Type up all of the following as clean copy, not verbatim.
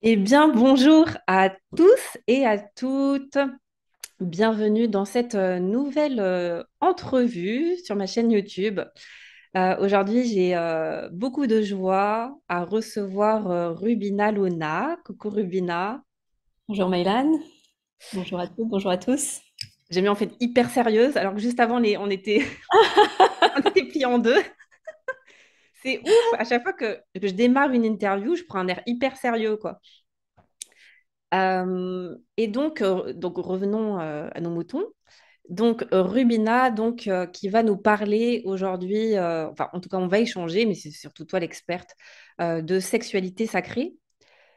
Eh bien, bonjour à tous et à toutes. Bienvenue dans cette nouvelle entrevue sur ma chaîne YouTube. Aujourd'hui, j'ai beaucoup de joie à recevoir Rubina Lona. Coucou Rubina. Bonjour Maïlan, bonjour à toutes, bonjour à tous. J'ai mis en fait hyper sérieuse, alors que juste avant, on était, on était pliés en deux. C'est ouf, à chaque fois que je démarre une interview, je prends un air hyper sérieux, quoi. Donc revenons à nos moutons. Donc, Rubina, qui va nous parler aujourd'hui, enfin, en tout cas, on va échanger, mais c'est surtout toi l'experte, de sexualité sacrée.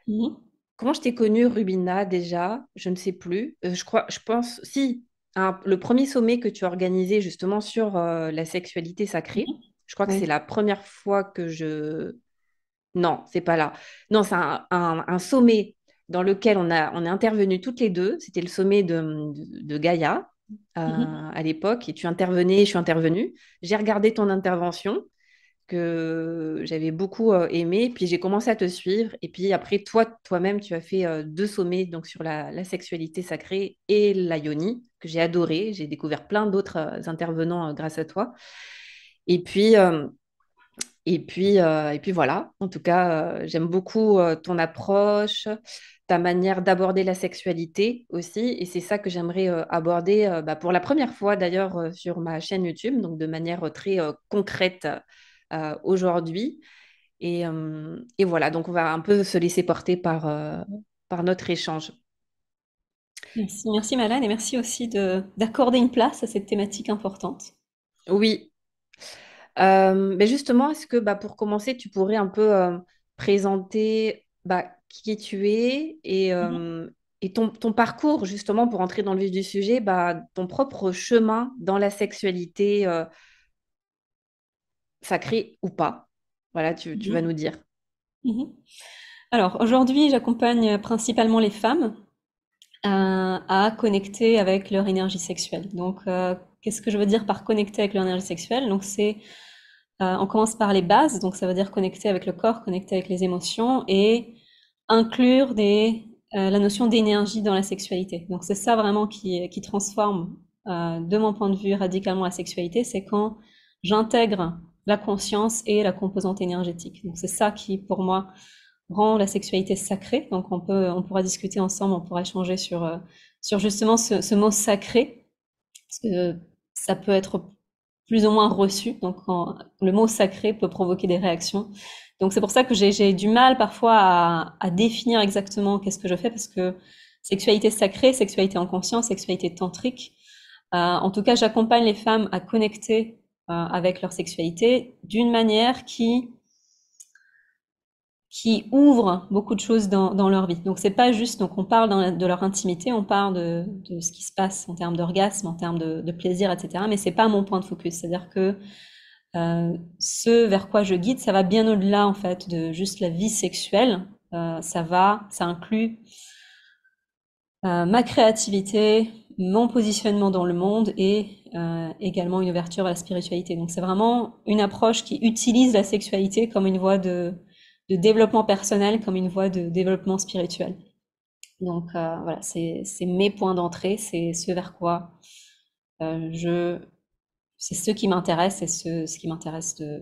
Mhm, Comment je t'ai connue, Rubina, déjà? Je ne sais plus. Je pense, si, le premier sommet que tu as organisé justement sur la sexualité sacrée, mhm. je crois que c'est Oui. la première fois que je... Non, c'est pas là. Non, c'est un sommet dans lequel on est intervenus toutes les deux. C'était le sommet de Gaïa Mhm. à l'époque. Et tu intervenais, je suis intervenue. J'ai regardé ton intervention que j'avais beaucoup aimé. Puis j'ai commencé à te suivre. Et puis après, toi-même, tu as fait deux sommets donc sur la sexualité sacrée et la yoni, que j'ai adoré. J'ai découvert plein d'autres intervenants grâce à toi. Et puis, euh, et puis voilà, en tout cas, j'aime beaucoup ton approche, ta manière d'aborder la sexualité aussi. Et c'est ça que j'aimerais aborder pour la première fois d'ailleurs sur ma chaîne YouTube, donc de manière très concrète aujourd'hui. Et voilà, donc on va un peu se laisser porter par notre échange. Merci, merci Maïlan et merci aussi d'accorder une place à cette thématique importante. Oui, mais justement, est-ce que pour commencer, tu pourrais un peu présenter qui tu es Mhm. et ton parcours, justement, pour entrer dans le vif du sujet, ton propre chemin dans la sexualité sacrée ou pas. Voilà, tu vas Mhm. nous dire. Mhm. Alors aujourd'hui, j'accompagne principalement les femmes à connecter avec leur énergie sexuelle. Donc, qu'est-ce que je veux dire par connecter avec leur énergie sexuelle? Donc, on commence par les bases, donc ça veut dire connecter avec le corps, connecter avec les émotions et inclure la notion d'énergie dans la sexualité. Donc c'est ça vraiment qui transforme, de mon point de vue, radicalement la sexualité, c'est quand j'intègre la conscience et la composante énergétique. Donc c'est ça qui, pour moi, rend la sexualité sacrée. Donc on pourra discuter ensemble, on pourra échanger sur justement ce mot sacré, parce que ça peut être plus ou moins reçu. Donc, le mot sacré peut provoquer des réactions. Donc, c'est pour ça que j'ai du mal parfois à définir exactement qu'est-ce que je fais, parce que sexualité sacrée, sexualité en conscience, sexualité tantrique, en tout cas, j'accompagne les femmes à connecter avec leur sexualité d'une manière qui ouvre beaucoup de choses dans leur vie. Donc c'est pas juste, donc on parle de leur intimité, on parle de ce qui se passe en termes d'orgasme, en termes de plaisir, etc. Mais c'est pas mon point de focus. C'est-à-dire que ce vers quoi je guide, ça va bien au-delà en fait de juste la vie sexuelle. Ça inclut ma créativité, mon positionnement dans le monde et également une ouverture à la spiritualité. Donc c'est vraiment une approche qui utilise la sexualité comme une voie de développement personnel, comme une voie de développement spirituel. Donc voilà, c'est mes points d'entrée, c'est ce vers quoi je, c'est ce qui m'intéresse et ce qui m'intéresse de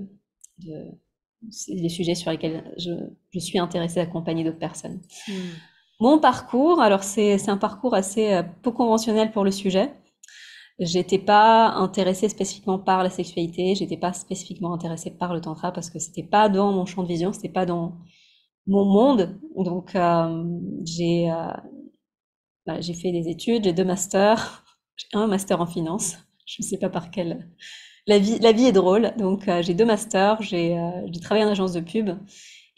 c'est les sujets sur lesquels je suis intéressée d'accompagner d'autres personnes. Hmm. Mon parcours, alors c'est un parcours assez peu conventionnel pour le sujet. J'étais pas intéressée spécifiquement par la sexualité, j'étais pas spécifiquement intéressée par le tantra parce que c'était pas dans mon champ de vision, c'était pas dans mon monde. Donc j'ai fait des études, j'ai deux masters, j'ai un master en finance. Je ne sais pas par quel. La vie est drôle. Donc j'ai deux masters, j'ai travaillé en agence de pub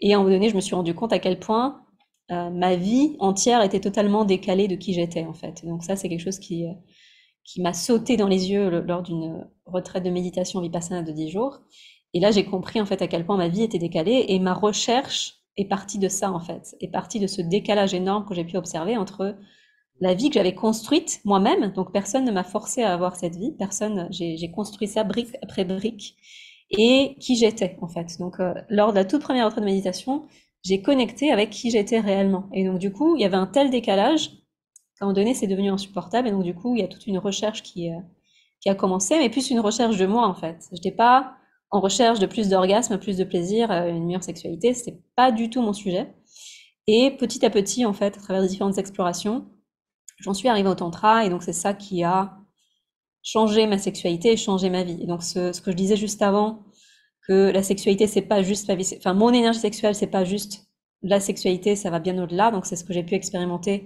et à un moment donné, je me suis rendu compte à quel point ma vie entière était totalement décalée de qui j'étais en fait. Donc ça, c'est quelque chose qui m'a sauté dans les yeux lors d'une retraite de méditation vipassana de 10 jours. Et là, j'ai compris en fait à quel point ma vie était décalée et ma recherche est partie de ça en fait, est partie de ce décalage énorme que j'ai pu observer entre la vie que j'avais construite moi-même. Donc personne ne m'a forcé à avoir cette vie, personne, j'ai construit ça brique après brique et qui j'étais en fait. Donc lors de la toute première retraite de méditation, j'ai connecté avec qui j'étais réellement. Et donc, du coup, il y avait un tel décalage qu'à un moment donné, c'est devenu insupportable. Et donc, du coup, il y a toute une recherche qui a commencé, mais plus une recherche de moi, en fait. Je n'étais pas en recherche de plus d'orgasme, plus de plaisir, une meilleure sexualité. C'était pas du tout mon sujet. Et petit à petit, en fait, à travers les différentes explorations, j'en suis arrivée au tantra. Et donc, c'est ça qui a changé ma sexualité et changé ma vie. Et donc, ce que je disais juste avant, que la sexualité, c'est pas juste la vie, enfin, mon énergie sexuelle, c'est pas juste la sexualité, ça va bien au-delà. Donc, c'est ce que j'ai pu expérimenter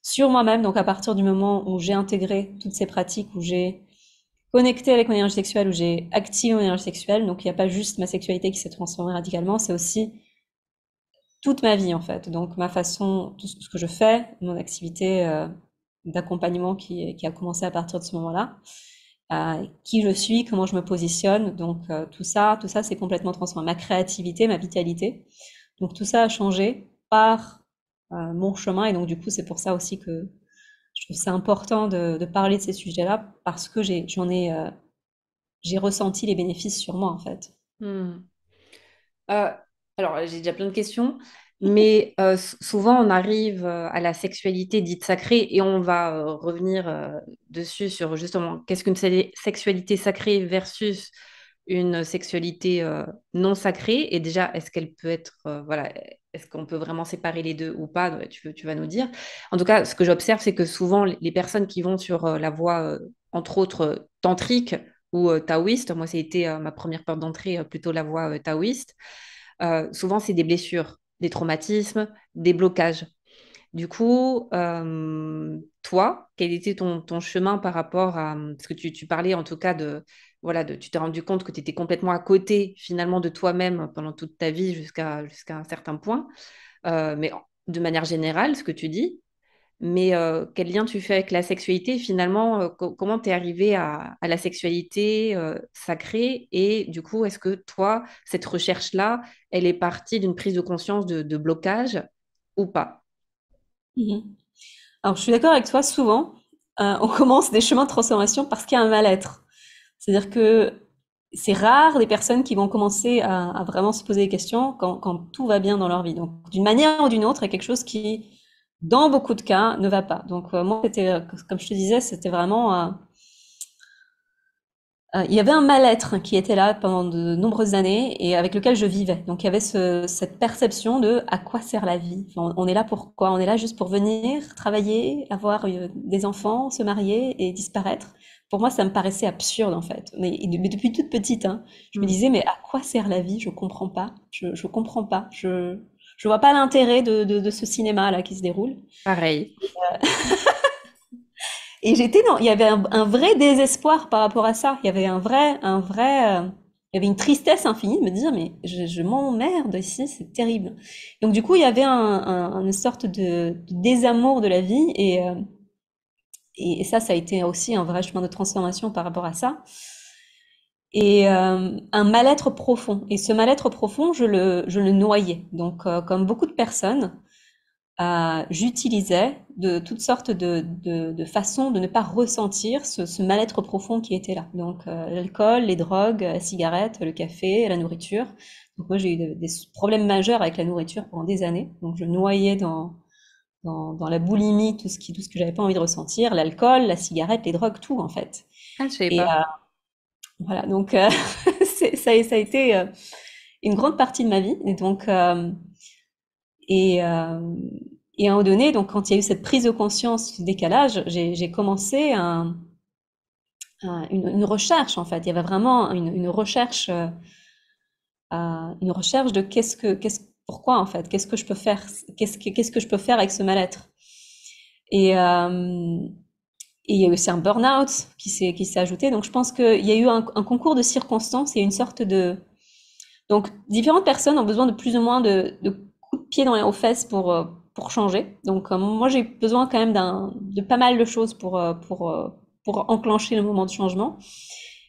sur moi-même. Donc, à partir du moment où j'ai intégré toutes ces pratiques, où j'ai connecté avec mon énergie sexuelle, où j'ai activé mon énergie sexuelle, donc il n'y a pas juste ma sexualité qui s'est transformée radicalement, c'est aussi toute ma vie, en fait. Donc, ma façon, tout ce que je fais, mon activité d'accompagnement qui a commencé à partir de ce moment-là, qui je suis, comment je me positionne. Donc tout ça, c'est complètement transformé. Ma créativité, ma vitalité. Donc tout ça a changé par mon chemin. Et donc du coup, c'est pour ça aussi que je trouve c'est important de parler de ces sujets-là parce que j'ai ressenti les bénéfices sur moi en fait. Hmm. Euh, alors, j'ai déjà plein de questions, mais souvent on arrive à la sexualité dite sacrée et on va revenir dessus sur justement qu'est-ce qu'une sexualité sacrée versus une sexualité non sacrée. Et déjà, est-ce qu'elle peut être, voilà, est-ce qu'on peut vraiment séparer les deux ou pas? Tu vas nous dire. En tout cas, ce que j'observe, c'est que souvent les personnes qui vont sur la voie, entre autres, tantrique ou taoïste, moi, ça a été ma première porte d'entrée, plutôt la voie taoïste. Souvent, c'est des blessures, des traumatismes, des blocages. Du coup, toi, quel était ton chemin par rapport à... Parce que tu parlais en tout cas de... Voilà, tu t'es rendu compte que tu étais complètement à côté finalement de toi-même pendant toute ta vie jusqu'à un certain point. Mais de manière générale, ce que tu dis, mais quel lien tu fais avec la sexualité? Finalement, comment tu es arrivé à la sexualité sacrée? Et du coup, est-ce que toi, cette recherche-là, elle est partie d'une prise de conscience de blocage ou pas? Mhm. Alors je suis d'accord avec toi, souvent on commence des chemins de transformation parce qu'il y a un mal-être. C'est-à-dire que c'est rare des personnes qui vont commencer à vraiment se poser des questions quand tout va bien dans leur vie. Donc, d'une manière ou d'une autre, il y a quelque chose qui, dans beaucoup de cas, ne va pas. Donc, moi, c'était, comme je te disais, c'était vraiment, il y avait un mal-être qui était là pendant de nombreuses années et avec lequel je vivais. Donc, il y avait cette perception de à quoi sert la vie? Enfin, on est là pour quoi? On est là juste pour venir, travailler, avoir des enfants, se marier et disparaître. Pour moi, ça me paraissait absurde en fait. Mais depuis toute petite, hein, je me Hmm. disais, mais à quoi sert la vie? Je comprends pas. Je comprends pas. Je vois pas l'intérêt de ce cinéma là qui se déroule. Pareil. Et il y avait un vrai désespoir par rapport à ça. Il y avait il y avait une tristesse infinie de me dire, mais je m'emmerde ici, c'est terrible. Donc du coup, il y avait une sorte de désamour de la vie et ça a été aussi un vrai chemin de transformation par rapport à ça. Et un mal-être profond. Et ce mal-être profond, je le noyais. Donc, comme beaucoup de personnes, j'utilisais de toutes sortes de façons de ne pas ressentir ce mal-être profond qui était là. Donc l'alcool, les drogues, la cigarette, le café, la nourriture. Donc moi j'ai eu des problèmes majeurs avec la nourriture pendant des années. Donc je noyais dans la boulimie tout ce que j'avais pas envie de ressentir, l'alcool, la cigarette, les drogues, tout en fait. Ah, je savais Et pas. voilà, donc ça a été une grande partie de ma vie. Et donc et, euh, et à un moment donné, donc quand il y a eu cette prise de conscience du décalage, j'ai commencé une recherche en fait. Il y avait vraiment une recherche de pourquoi en fait, qu'est-ce que je peux faire, qu'est-ce que je peux faire avec ce mal-être. Et, euh, et il y a eu aussi un burn-out qui s'est ajouté. Donc je pense qu'il y a eu un concours de circonstances et une sorte de donc, différentes personnes ont besoin de plus ou moins de coups de pied aux fesses pour changer. Donc, moi, j'ai besoin quand même de pas mal de choses pour enclencher le moment de changement.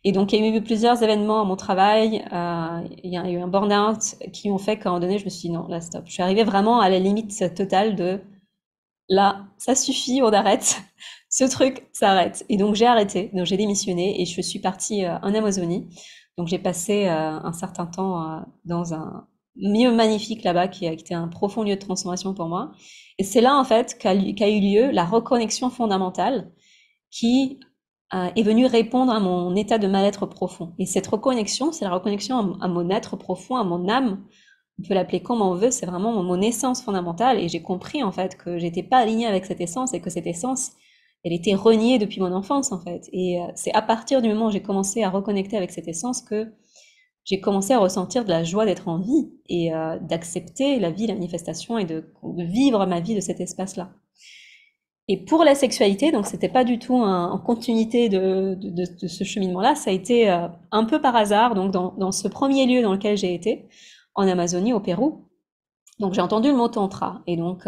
Et donc, il y a eu plusieurs événements à mon travail. Il y a eu un burn-out qui ont fait qu'à un moment donné, je me suis dit non, là, stop. Je suis arrivée vraiment à la limite totale de là, ça suffit, on arrête. Ce truc s'arrête. Et donc, j'ai arrêté. Donc, j'ai démissionné et je suis partie en Amazonie. Donc j'ai passé un certain temps lieu magnifique là-bas qui a été un profond lieu de transformation pour moi. Et c'est là, en fait, qu'a eu lieu la reconnexion fondamentale qui est venue répondre à mon état de mal-être profond. Et cette reconnexion, c'est la reconnexion à mon être profond, à mon âme. On peut l'appeler comme on veut, c'est vraiment mon essence fondamentale. Et j'ai compris, en fait, que j'étais pas alignée avec cette essence et que cette essence, elle était reniée depuis mon enfance, en fait. Et c'est à partir du moment où j'ai commencé à reconnecter avec cette essence que j'ai commencé à ressentir de la joie d'être en vie et d'accepter la vie, la manifestation et de vivre ma vie de cet espace-là. Et pour la sexualité, donc c'était pas du tout en continuité de ce cheminement-là, ça a été un peu par hasard, donc dans ce premier lieu dans lequel j'ai été, en Amazonie, au Pérou. Donc j'ai entendu le mot tantra, et donc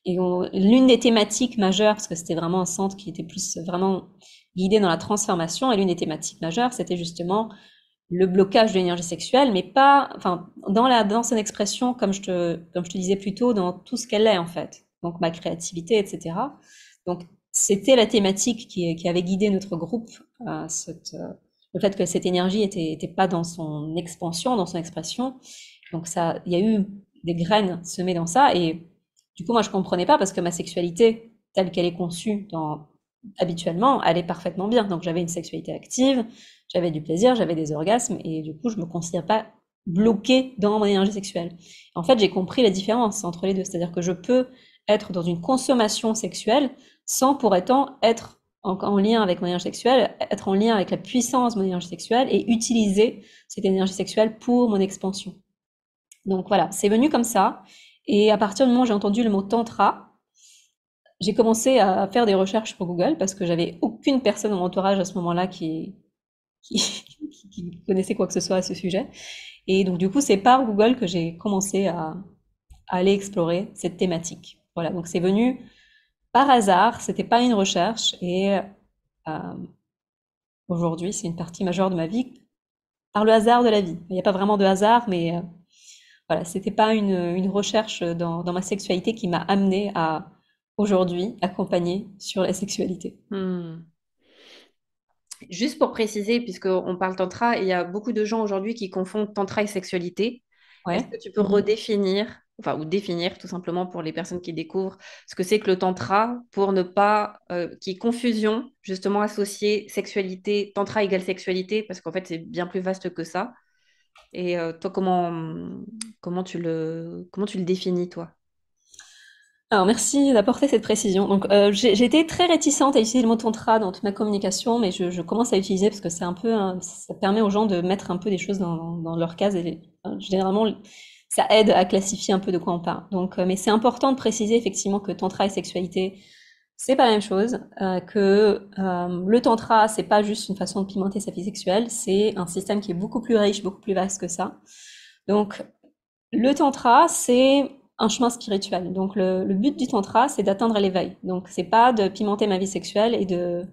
l'une des thématiques majeures, parce que c'était vraiment un centre qui était plus vraiment guidé dans la transformation, et l'une des thématiques majeures, c'était justement le blocage de l'énergie sexuelle, mais pas, enfin, dans son expression, comme je te disais plus tôt, dans tout ce qu'elle est, en fait. Donc, ma créativité, etc. Donc, c'était la thématique qui avait guidé notre groupe, le fait que cette énergie était pas dans son expansion, dans son expression. Donc, ça, il y a eu des graines semées dans ça, et du coup, moi, je comprenais pas parce que ma sexualité, telle qu'elle est conçue habituellement, elle est parfaitement bien. Donc, j'avais une sexualité active, j'avais du plaisir, j'avais des orgasmes, et du coup, je me considère pas bloquée dans mon énergie sexuelle. En fait, j'ai compris la différence entre les deux. C'est-à-dire que je peux être dans une consommation sexuelle sans pour autant être en lien avec mon énergie sexuelle, être en lien avec la puissance de mon énergie sexuelle et utiliser cette énergie sexuelle pour mon expansion. Donc voilà, c'est venu comme ça. Et à partir du moment où j'ai entendu le mot tantra, j'ai commencé à faire des recherches sur Google parce que j'avais aucune personne dans mon entourage à ce moment-là qui, qui connaissait quoi que ce soit à ce sujet. Et donc, du coup, c'est par Google que j'ai commencé à aller explorer cette thématique. Voilà, donc c'est venu par hasard, c'était pas une recherche, et euh, aujourd'hui, c'est une partie majeure de ma vie par le hasard de la vie. Il n'y a pas vraiment de hasard, mais voilà, c'était pas une recherche dans ma sexualité qui m'a amenée à aujourd'hui accompagner sur la sexualité. Hmm. Juste pour préciser, puisqu'on parle tantra, il y a beaucoup de gens aujourd'hui qui confondent tantra et sexualité. Est-ce Ouais. que tu peux redéfinir, enfin, ou définir tout simplement pour les personnes qui découvrent ce que c'est que le tantra pour ne pas qu'il y ait confusion, justement associer sexualité, tantra égale sexualité, parce qu'en fait, c'est bien plus vaste que ça. Et toi, comment tu le définis, toi? Alors merci d'apporter cette précision. Donc j'ai été très réticente à utiliser le mot tantra dans toute ma communication, mais je commence à l'utiliser parce que c'est un peu, ça permet aux gens de mettre un peu des choses dans leur case et généralement ça aide à classifier un peu de quoi on parle. Donc, mais c'est important de préciser effectivement que tantra et sexualité c'est pas la même chose, que le tantra c'est pas juste une façon de pimenter sa vie sexuelle, c'est un système qui est beaucoup plus riche, beaucoup plus vaste que ça. Donc le tantra, c'est un chemin spirituel. Donc le but du tantra, c'est d'atteindre l'éveil. Donc c'est pas de pimenter ma vie sexuelle et de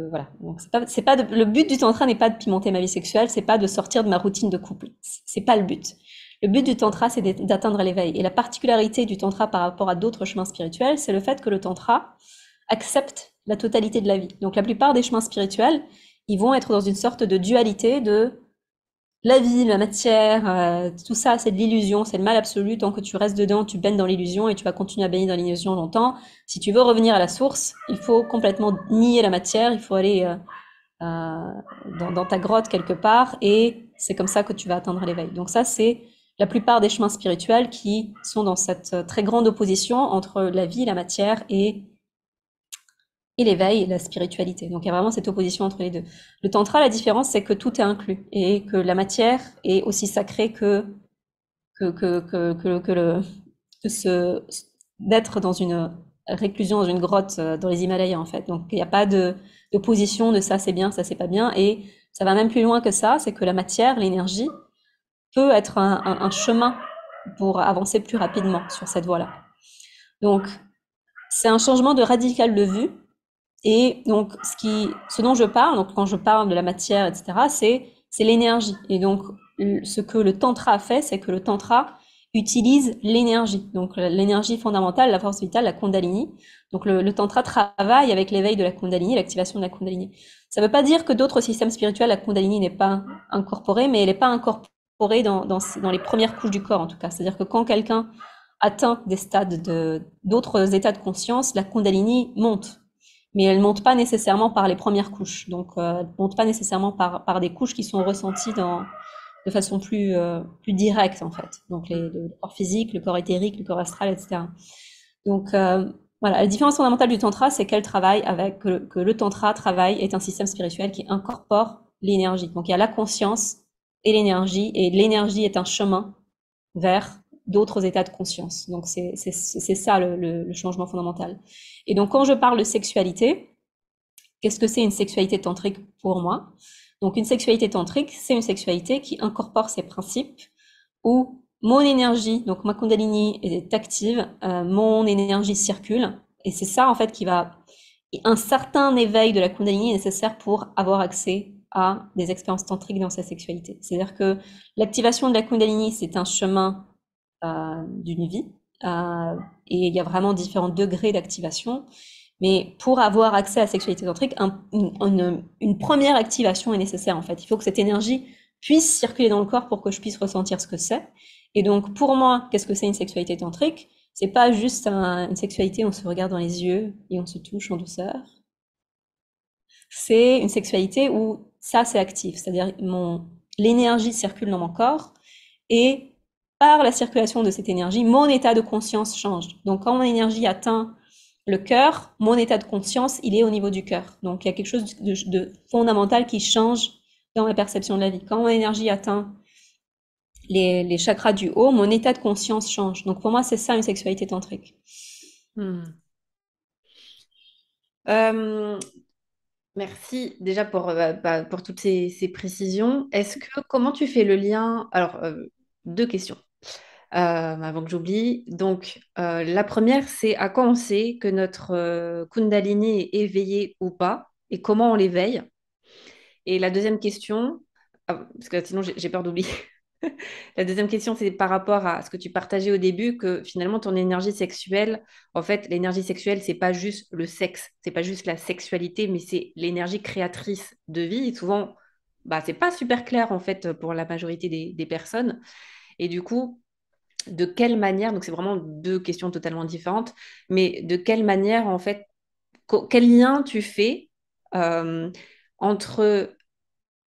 voilà. Donc c'est pas le but du tantra n'est pas de pimenter ma vie sexuelle, c'est pas de sortir de ma routine de couple. C'est pas le but. Le but du tantra, c'est d'atteindre l'éveil. Et la particularité du tantra par rapport à d'autres chemins spirituels, c'est le fait que le tantra accepte la totalité de la vie. Donc la plupart des chemins spirituels, ils vont être dans une sorte de dualité de la vie, la matière, tout ça, c'est de l'illusion, c'est le mal absolu. Tant que tu restes dedans, tu baignes dans l'illusion et tu vas continuer à baigner dans l'illusion longtemps. Si tu veux revenir à la source, il faut complètement nier la matière, il faut aller dans ta grotte quelque part et c'est comme ça que tu vas atteindre l'éveil. Donc ça, c'est la plupart des chemins spirituels qui sont dans cette très grande opposition entre la vie, la matière et l'éveil et la spiritualité. Donc il y a vraiment cette opposition entre les deux. Le tantra, la différence, c'est que tout est inclus et que la matière est aussi sacrée que d'être dans une réclusion dans une grotte dans les Himalayas en fait. Donc il n'y a pas d'opposition de ça c'est bien, ça c'est pas bien et ça va même plus loin que ça, c'est que la matière, l'énergie peut être un chemin pour avancer plus rapidement sur cette voie-là. Donc c'est un changement de radical de vue et donc, ce dont je parle, donc quand je parle de la matière, etc., c'est l'énergie. Et donc, ce que le tantra fait, c'est que le tantra utilise l'énergie. Donc, l'énergie fondamentale, la force vitale, la kundalini. Donc, le tantra travaille avec l'éveil de la kundalini, l'activation de la kundalini. Ça ne veut pas dire que d'autres systèmes spirituels, la kundalini n'est pas incorporée, mais elle n'est pas incorporée incorporée dans les premières couches du corps, en tout cas. C'est-à-dire que quand quelqu'un atteint des stades d'autres états de conscience, la Kundalini monte. Mais elle monte pas nécessairement par les premières couches. Donc, elle monte pas nécessairement par des couches qui sont ressenties de façon plus directe, en fait. Donc, le corps physique, le corps éthérique, le corps astral, etc. Donc, voilà, la différence fondamentale du tantra, c'est que le tantra travaille est un système spirituel qui incorpore l'énergie. Donc, il y a la conscience et l'énergie est un chemin vers d'autres états de conscience. Donc, c'est ça le changement fondamental. Et donc, quand je parle de sexualité, qu'est-ce que c'est une sexualité tantrique pour moi? Donc, une sexualité tantrique, c'est une sexualité qui incorpore ces principes où mon énergie, donc ma Kundalini est active, mon énergie circule, et c'est ça en fait un certain éveil de la Kundalini est nécessaire pour avoir accès à des expériences tantriques dans sa sexualité. C'est-à-dire que l'activation de la Kundalini, c'est un chemin d'une vie, et il y a vraiment différents degrés d'activation. Mais pour avoir accès à la sexualité tantrique, une première activation est nécessaire en fait. Il faut que cette énergie puisse circuler dans le corps pour que je puisse ressentir ce que c'est. Et donc, pour moi, qu'est-ce que c'est une sexualité tantrique? C'est pas juste une sexualité où on se regarde dans les yeux et on se touche en douceur. C'est une sexualité où ça, c'est actif. C'est-à-dire, l'énergie circule dans mon corps et par la circulation de cette énergie, mon état de conscience change. Donc, quand mon énergie atteint le cœur, mon état de conscience, il est au niveau du cœur. Donc, il y a quelque chose de fondamental qui change dans ma perception de la vie. Quand mon énergie atteint les chakras du haut, mon état de conscience change. Donc pour moi, c'est ça une sexualité tantrique. Merci déjà pour toutes ces précisions. Comment tu fais le lien? Alors, deux questions avant que j'oublie. Donc, la première, c'est à quoi on sait que notre Kundalini est éveillé ou pas et comment on l'éveille? Et la deuxième question, parce que sinon j'ai peur d'oublier. La deuxième question, c'est par rapport à ce que tu partageais au début, que finalement ton énergie sexuelle, en fait, l'énergie sexuelle, c'est pas juste le sexe, c'est pas juste la sexualité, mais c'est l'énergie créatrice de vie. Et souvent, bah, c'est pas super clair en fait pour la majorité des personnes. Et du coup, de quelle manière, donc c'est vraiment deux questions totalement différentes, mais de quelle manière en fait, quel lien tu fais euh, entre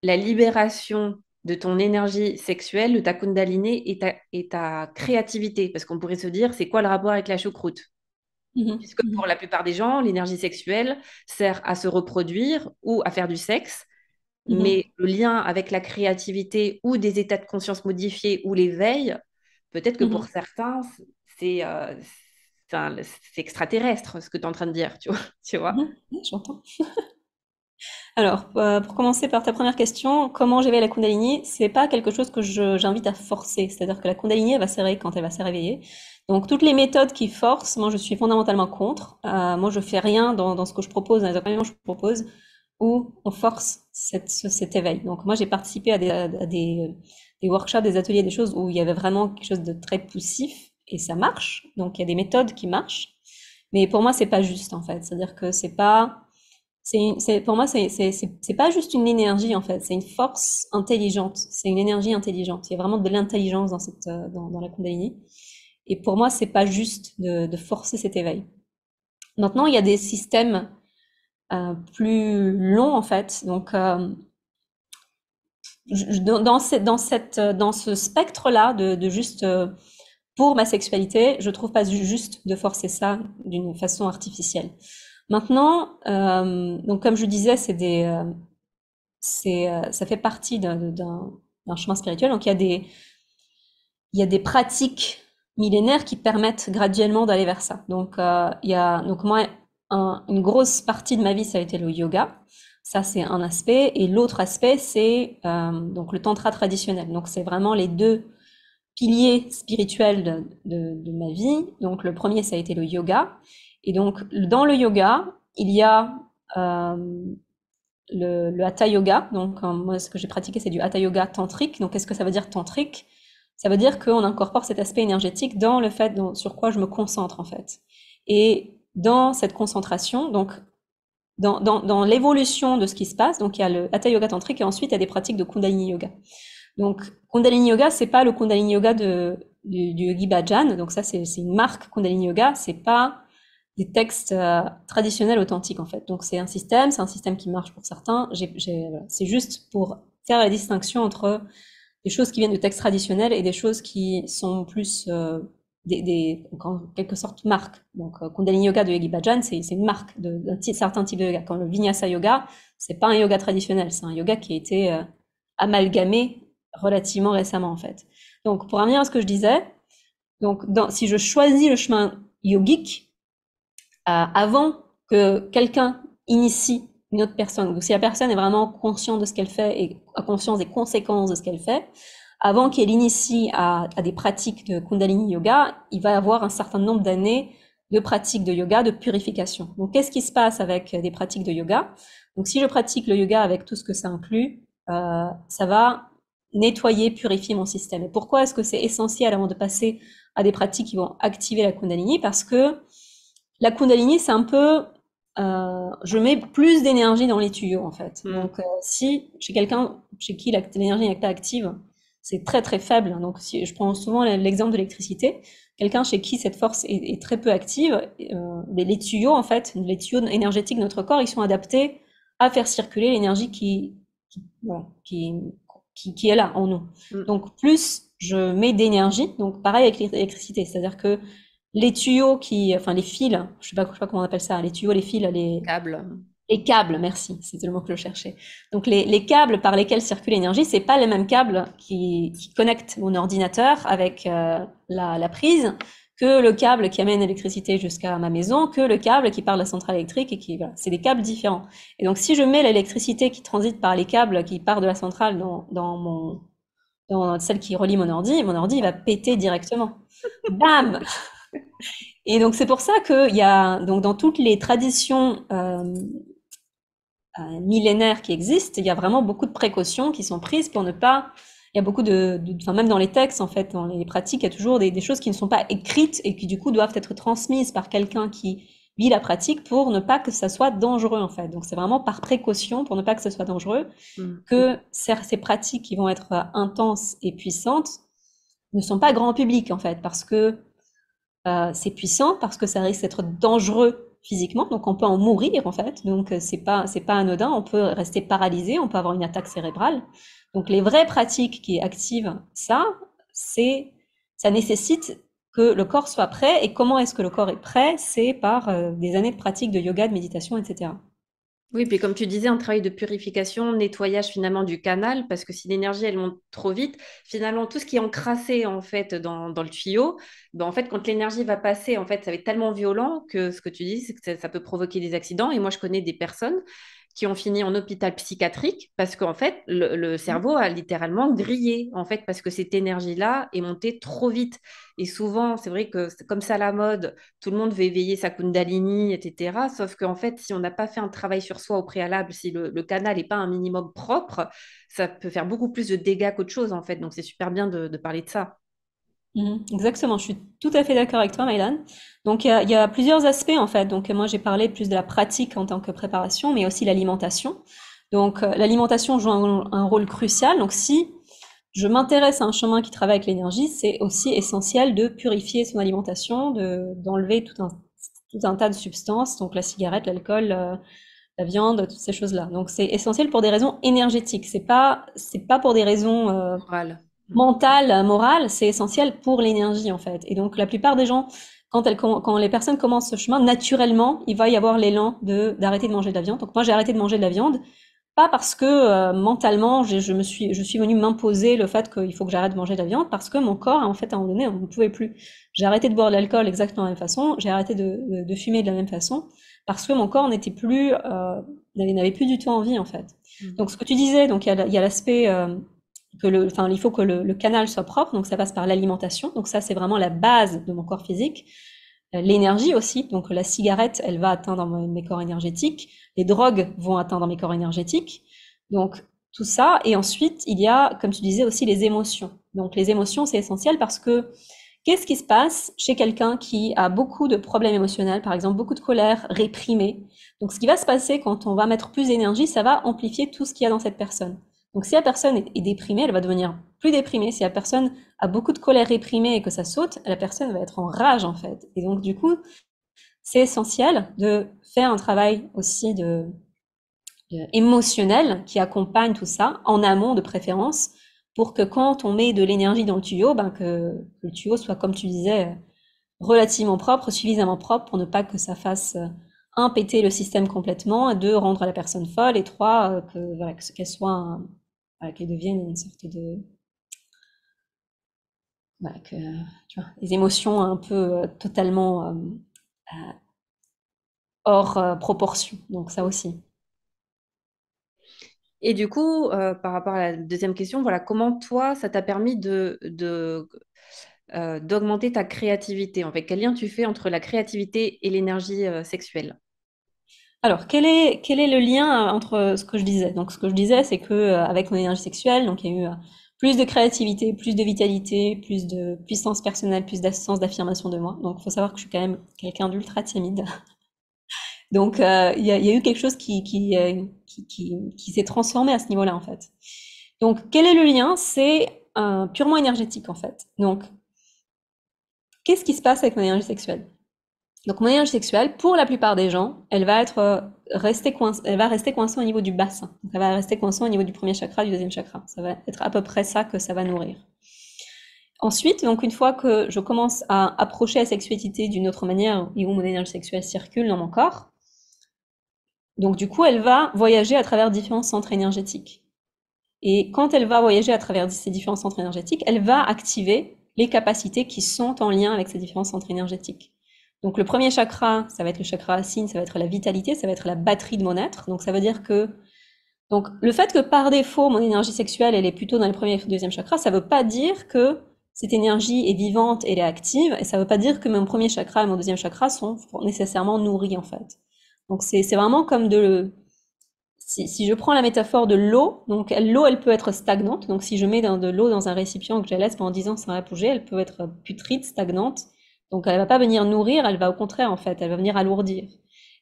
la libération de ton énergie sexuelle, de ta kundalini et ta créativité. Parce qu'on pourrait se dire, c'est quoi le rapport avec la choucroute? Puisque pour la plupart des gens, l'énergie sexuelle sert à se reproduire ou à faire du sexe, mais le lien avec la créativité ou des états de conscience modifiés ou l'éveil, peut-être que pour certains, c'est c'est extraterrestre ce que tu es en train de dire, tu vois? J'entends. Alors, pour commencer par ta première question, comment j'éveille la Kundalini? C'est pas quelque chose que j'invite à forcer. C'est-à-dire que la Kundalini, elle va se réveiller quand elle va se réveiller. Donc, toutes les méthodes qui forcent, moi, je suis fondamentalement contre. Moi, je fais rien dans ce que je propose, dans les accompagnements que je propose, où on force cet éveil. Donc, moi, j'ai participé des workshops, des ateliers, des choses où il y avait vraiment quelque chose de très poussif et ça marche. Donc, il y a des méthodes qui marchent. Mais pour moi, c'est pas juste, en fait. C'est-à-dire que pour moi, c'est pas juste une énergie, en fait. C'est une force intelligente. C'est une énergie intelligente. Il y a vraiment de l'intelligence dans la Kundalini. Et pour moi, c'est pas juste de forcer cet éveil. Maintenant, il y a des systèmes plus longs, en fait. Donc, dans ce spectre-là de juste pour ma sexualité, je trouve pas juste de forcer ça d'une façon artificielle. Maintenant, donc comme je disais, ça fait partie d'un chemin spirituel. Donc il y a des pratiques millénaires qui permettent graduellement d'aller vers ça. Donc donc moi une grosse partie de ma vie ça a été le yoga. Ça c'est un aspect et l'autre aspect c'est donc le tantra traditionnel. Donc c'est vraiment les deux piliers spirituels de ma vie. Donc le premier ça a été le yoga. Et donc, dans le yoga, il y a le hatha yoga. Donc, moi, ce que j'ai pratiqué, c'est du hatha yoga tantrique. Donc, qu'est-ce que ça veut dire tantrique? Ça veut dire qu'on incorpore cet aspect énergétique dans le fait sur quoi je me concentre, en fait. Et dans cette concentration, donc, dans l'évolution de ce qui se passe, donc il y a le hatha yoga tantrique et ensuite il y a des pratiques de kundalini yoga. Donc, Kundalini Yoga, c'est pas le Kundalini Yoga du Yogi Bhajan. Donc ça, c'est une marque Kundalini Yoga. C'est pas des textes traditionnels authentiques, en fait. Donc c'est un système qui marche pour certains. Voilà. C'est juste pour faire la distinction entre des choses qui viennent de textes traditionnels et des choses qui sont plus en quelque sorte marques. Donc Kundalini Yoga de Yogi Bhajan, c'est une marque d'un certain type de yoga. Quand le Vinyasa Yoga, c'est pas un yoga traditionnel, c'est un yoga qui a été amalgamé relativement récemment, en fait. Donc pour revenir à ce que je disais, donc si je choisis le chemin yogique, avant que quelqu'un initie une autre personne, donc si la personne est vraiment consciente de ce qu'elle fait et a conscience des conséquences de ce qu'elle fait, avant qu'elle initie à des pratiques de Kundalini Yoga, il va y avoir un certain nombre d'années de pratiques de yoga, de purification. Donc, qu'est-ce qui se passe avec des pratiques de yoga? Donc, si je pratique le yoga avec tout ce que ça inclut, ça va nettoyer, purifier mon système. Et pourquoi est-ce que c'est essentiel avant de passer à des pratiques qui vont activer la Kundalini? Parce que la Kundalini, c'est un peu, je mets plus d'énergie dans les tuyaux, en fait. Donc, si chez quelqu'un chez qui l'énergie n'est pas active, c'est très très faible. Donc, si je prends souvent l'exemple de l'électricité, quelqu'un chez qui cette force est très peu active, les tuyaux, en fait, les tuyaux énergétiques de notre corps, ils sont adaptés à faire circuler l'énergie voilà, qui est là en nous. Donc, plus je mets d'énergie, donc pareil avec l'électricité, c'est-à-dire que les tuyaux enfin les fils, je sais pas comment on appelle ça, les tuyaux, les fils, les câbles, merci, c'était le mot que je cherchais. Donc les câbles par lesquels circule l'énergie, c'est pas les mêmes câbles qui connectent mon ordinateur avec la prise que le câble qui amène l'électricité jusqu'à ma maison, que le câble qui part de la centrale électrique et voilà, c'est des câbles différents. Et donc si je mets l'électricité qui transite par les câbles qui part de la centrale dans celle qui relie mon ordi il va péter directement. Bam! Et donc c'est pour ça qu'il y a donc dans toutes les traditions millénaires qui existent, il y a vraiment beaucoup de précautions qui sont prises pour ne pas. Il y a beaucoup enfin même dans les textes en fait, dans les pratiques, il y a toujours des choses qui ne sont pas écrites et qui du coup doivent être transmises par quelqu'un qui vit la pratique pour ne pas que ça soit dangereux en fait. Donc c'est vraiment par précaution pour ne pas que ce soit dangereux que ces pratiques qui vont être intenses et puissantes ne sont pas grand public en fait, parce que c'est puissant, parce que ça risque d'être dangereux physiquement, donc on peut en mourir en fait, donc c'est pas anodin, on peut rester paralysé, on peut avoir une attaque cérébrale. Donc les vraies pratiques qui activent ça nécessite que le corps soit prêt. Et comment est-ce que le corps est prêt? C'est par des années de pratique de yoga, de méditation, etc. Oui, puis comme tu disais, un travail de purification, nettoyage finalement du canal, parce que si l'énergie elle monte trop vite, finalement tout ce qui est encrassé en fait dans le tuyau, ben, en fait quand l'énergie va passer, en fait ça va être tellement violent que ce que tu dis, c'est que ça peut provoquer des accidents. Et moi je connais des personnes qui ont fini en hôpital psychiatrique parce qu'en fait le cerveau a littéralement grillé en fait parce que cette énergie-là est montée trop vite. Et souvent c'est vrai que c'est comme ça la mode, tout le monde veut éveiller sa Kundalini, etc. Sauf qu'en fait, si on n'a pas fait un travail sur soi au préalable, si le canal n'est pas un minimum propre, ça peut faire beaucoup plus de dégâts qu'autre chose, en fait. Donc, c'est super bien de parler de ça. Exactement, je suis tout à fait d'accord avec toi, Maïlan. Donc il y a plusieurs aspects en fait. Donc moi j'ai parlé plus de la pratique en tant que préparation, mais aussi l'alimentation. Donc l'alimentation joue un rôle crucial. Donc si je m'intéresse à un chemin qui travaille avec l'énergie, c'est aussi essentiel de purifier son alimentation, d'enlever tout un tas de substances, donc la cigarette, l'alcool, la viande, toutes ces choses-là. Donc c'est essentiel pour des raisons énergétiques. C'est pas pour des raisons Voilà. mentale, morale, c'est essentiel pour l'énergie en fait. Et donc la plupart des gens, quand les personnes commencent ce chemin, naturellement, il va y avoir l'élan d'arrêter de manger de la viande. Donc moi j'ai arrêté de manger de la viande, pas parce que mentalement je suis venue m'imposer le fait qu'il faut que j'arrête de manger de la viande, parce que mon corps en fait à un moment donné on ne pouvait plus. J'ai arrêté de boire de l'alcool exactement de la même façon, j'ai arrêté de fumer de la même façon, parce que mon corps n'était plus n'avait plus du tout envie en fait. Donc ce que tu disais, donc il y a l'aspect il faut que le canal soit propre, donc ça passe par l'alimentation. Donc ça, c'est vraiment la base de mon corps physique. L'énergie aussi, donc la cigarette, elle va atteindre mes corps énergétiques. Les drogues vont atteindre mes corps énergétiques. Donc tout ça. Et ensuite, il y a, comme tu disais, aussi les émotions. Donc les émotions, c'est essentiel parce que qu'est-ce qui se passe chez quelqu'un qui a beaucoup de problèmes émotionnels, par exemple beaucoup de colère réprimée? Donc ce qui va se passer quand on va mettre plus d'énergie, ça va amplifier tout ce qu'il y a dans cette personne. Donc si la personne est déprimée, elle va devenir plus déprimée. Si la personne a beaucoup de colère réprimée et que ça saute, la personne va être en rage en fait. Et donc du coup, c'est essentiel de faire un travail aussi émotionnel qui accompagne tout ça, en amont de préférence, pour que quand on met de l'énergie dans le tuyau, ben que le tuyau soit, comme tu disais, relativement propre, suffisamment propre pour ne pas que ça fasse, un, péter le système complètement, deux, rendre la personne folle, et trois, que, voilà, qu'elle soit, voilà, qu'elle devienne une sorte de, voilà, que, tu vois, les émotions un peu totalement hors proportion. Donc ça aussi. Et du coup, par rapport à la deuxième question, voilà, comment toi, ça t'a permis d'augmenter ta créativité? En fait, quel lien tu fais entre la créativité et l'énergie sexuelle? Alors, quel est le lien entre ce que je disais? Donc, ce que je disais, c'est que avec mon énergie sexuelle, donc il y a eu plus de créativité, plus de vitalité, plus de puissance personnelle, plus d'assistance, d'affirmation de moi. Donc, il faut savoir que je suis quand même quelqu'un d'ultra timide. Donc, il y a eu quelque chose qui s'est transformé à ce niveau-là, en fait. Donc, quel est le lien? C'est purement énergétique, en fait. Donc, qu'est-ce qui se passe avec mon énergie sexuelle? Donc, mon énergie sexuelle, pour la plupart des gens, elle va rester coincée au niveau du bassin. Donc, elle va rester coincée au niveau du premier chakra, du deuxième chakra. Ça va être à peu près ça que ça va nourrir. Ensuite, donc, une fois que je commence à approcher la sexualité d'une autre manière, et où mon énergie sexuelle circule dans mon corps, donc, du coup, elle va voyager à travers différents centres énergétiques. Et quand elle va voyager à travers ces différents centres énergétiques, elle va activer les capacités qui sont en lien avec ces différents centres énergétiques. Donc le premier chakra, ça va être le chakra Racine, ça va être la vitalité, ça va être la batterie de mon être. Donc ça veut dire que donc le fait que par défaut mon énergie sexuelle elle est plutôt dans le premier et le deuxième chakra, ça veut pas dire que cette énergie est vivante, elle est active, et ça veut pas dire que mon premier chakra et mon deuxième chakra sont nécessairement nourris en fait. Donc c'est vraiment comme si je prends la métaphore de l'eau, donc l'eau elle peut être stagnante, donc si je mets de l'eau dans un récipient et que je la laisse pendant 10 ans sans la bouger, elle peut être putride, stagnante, donc elle va pas venir nourrir, elle va au contraire en fait, elle va venir alourdir.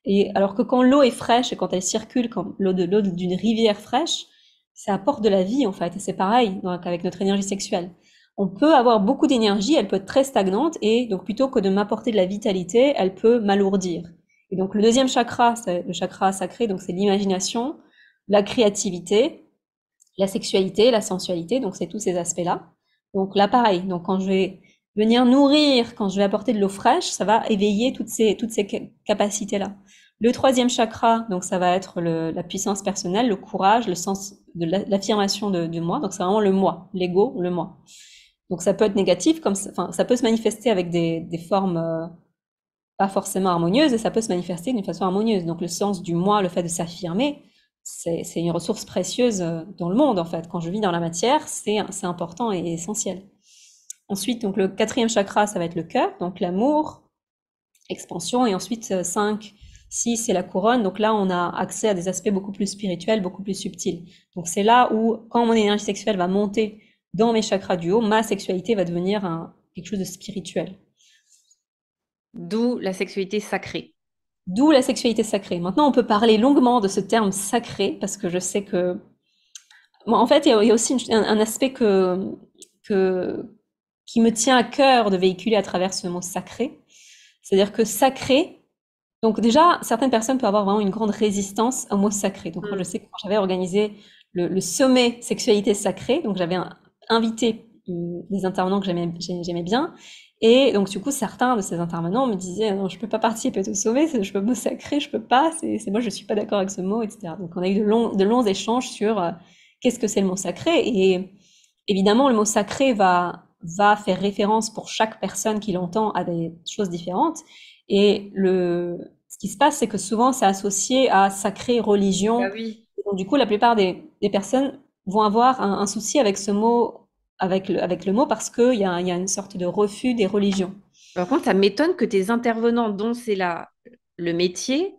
Et alors que quand l'eau est fraîche et quand elle circule, comme l'eau d'une rivière fraîche, ça apporte de la vie en fait, et c'est pareil donc, avec notre énergie sexuelle. On peut avoir beaucoup d'énergie, elle peut être très stagnante, et donc plutôt que de m'apporter de la vitalité, elle peut m'alourdir. Et donc le deuxième chakra, c'est le chakra sacré, donc c'est l'imagination, la créativité, la sexualité, la sensualité, donc c'est tous ces aspects-là. Donc là, pareil, donc quand je vais venir nourrir, quand je vais apporter de l'eau fraîche, ça va éveiller toutes ces capacités-là. Le troisième chakra, donc ça va être la puissance personnelle, le courage, le sens de l'affirmation de moi. Donc c'est vraiment le moi, l'ego, le moi. Donc ça peut être négatif, enfin ça peut se manifester avec des formes pas forcément harmonieuses, et ça peut se manifester d'une façon harmonieuse. Donc le sens du moi, le fait de s'affirmer, c'est une ressource précieuse dans le monde en fait. Quand je vis dans la matière, c'est important et essentiel. Ensuite, donc le quatrième chakra, ça va être le cœur, donc l'amour, expansion, et ensuite 5, 6, c'est la couronne. Donc là, on a accès à des aspects beaucoup plus spirituels, beaucoup plus subtils. Donc c'est là où, quand mon énergie sexuelle va monter dans mes chakras du haut, ma sexualité va devenir quelque chose de spirituel. D'où la sexualité sacrée. D'où la sexualité sacrée. Maintenant, on peut parler longuement de ce terme sacré, parce que je sais que... Bon, en fait, il y a aussi un aspect qui me tient à cœur de véhiculer à travers ce mot sacré. C'est-à-dire que sacré, donc déjà, certaines personnes peuvent avoir vraiment une grande résistance au mot sacré. Donc moi, je sais que quand j'avais organisé le sommet sexualité sacrée, donc j'avais invité des intervenants que j'aimais bien, et donc du coup, certains de ces intervenants me disaient non, je peux pas participer au sommet, je peux mot sacré, je peux pas, c'est moi je suis pas d'accord avec ce mot, etc. Donc on a eu de longs échanges sur qu'est-ce que c'est le mot sacré, et évidemment le mot sacré va faire référence pour chaque personne qui l'entend à des choses différentes. Et ce qui se passe, c'est que souvent, c'est associé à sacré, Bah religion. oui. Donc, du coup, la plupart des personnes vont avoir un souci avec ce mot, avec le mot, parce qu'il y a une sorte de refus des religions. Par contre, ça m'étonne que tes intervenants, dont c'est le métier,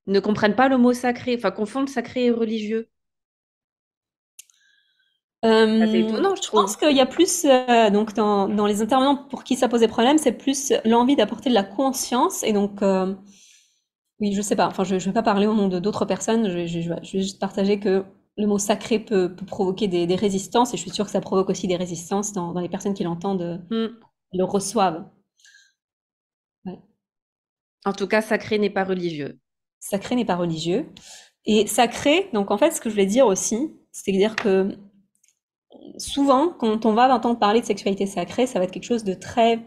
ne comprennent pas le mot sacré, enfin confondent sacré et religieux. C'est étonnant, je Je trouve. pense qu'il y a plus, donc dans les intervenants pour qui ça posait problème, c'est plus l'envie d'apporter de la conscience. Et donc, oui, je sais pas. Enfin, je vais pas parler au nom de d'autres personnes. Je vais juste partager que le mot sacré peut provoquer des résistances, et je suis sûre que ça provoque aussi des résistances dans les personnes qui l'entendent, Hmm. le reçoivent. Ouais. En tout cas, sacré n'est pas religieux. Sacré n'est pas religieux. Et sacré, donc en fait, ce que je voulais dire aussi, c'est-à-dire que souvent, quand on va entendre parler de sexualité sacrée, ça va être quelque chose de très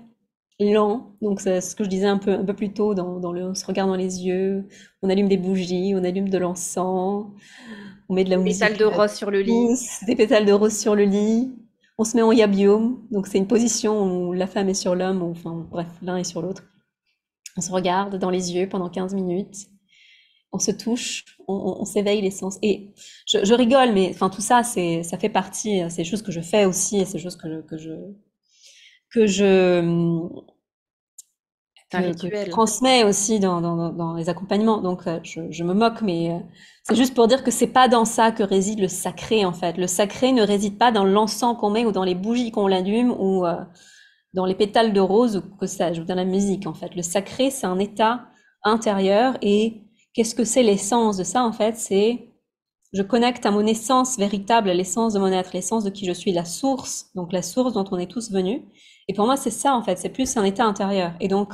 lent. Donc, c'est ce que je disais un peu plus tôt on se regarde dans les yeux, on allume des bougies, on allume de l'encens, on met de la Pétale musique de rose sur le lit. douce, des pétales de rose sur le lit. On se met en yabium. Donc, c'est une position où la femme est sur l'homme, ou enfin, bref, l'un est sur l'autre. On se regarde dans les yeux pendant 15 minutes. On se touche, on s'éveille les sens. Et je rigole, mais enfin tout ça, ça fait partie, c'est des choses que je fais aussi, et c'est des choses que je, C'est un que je rituel. transmets aussi dans les accompagnements. Donc je me moque, mais c'est juste pour dire que c'est pas dans ça que réside le sacré en fait. Le sacré ne réside pas dans l'encens qu'on met ou dans les bougies qu'on allume ou dans les pétales de rose ou que sais-je, ou dans la musique en fait. Le sacré, c'est un état intérieur et qu'est-ce que c'est l'essence de ça en fait? C'est je connecte à mon essence véritable, à l'essence de mon être, l'essence de qui je suis, la source, donc la source dont on est tous venus. Et pour moi, c'est ça en fait, c'est plus un état intérieur. Et donc,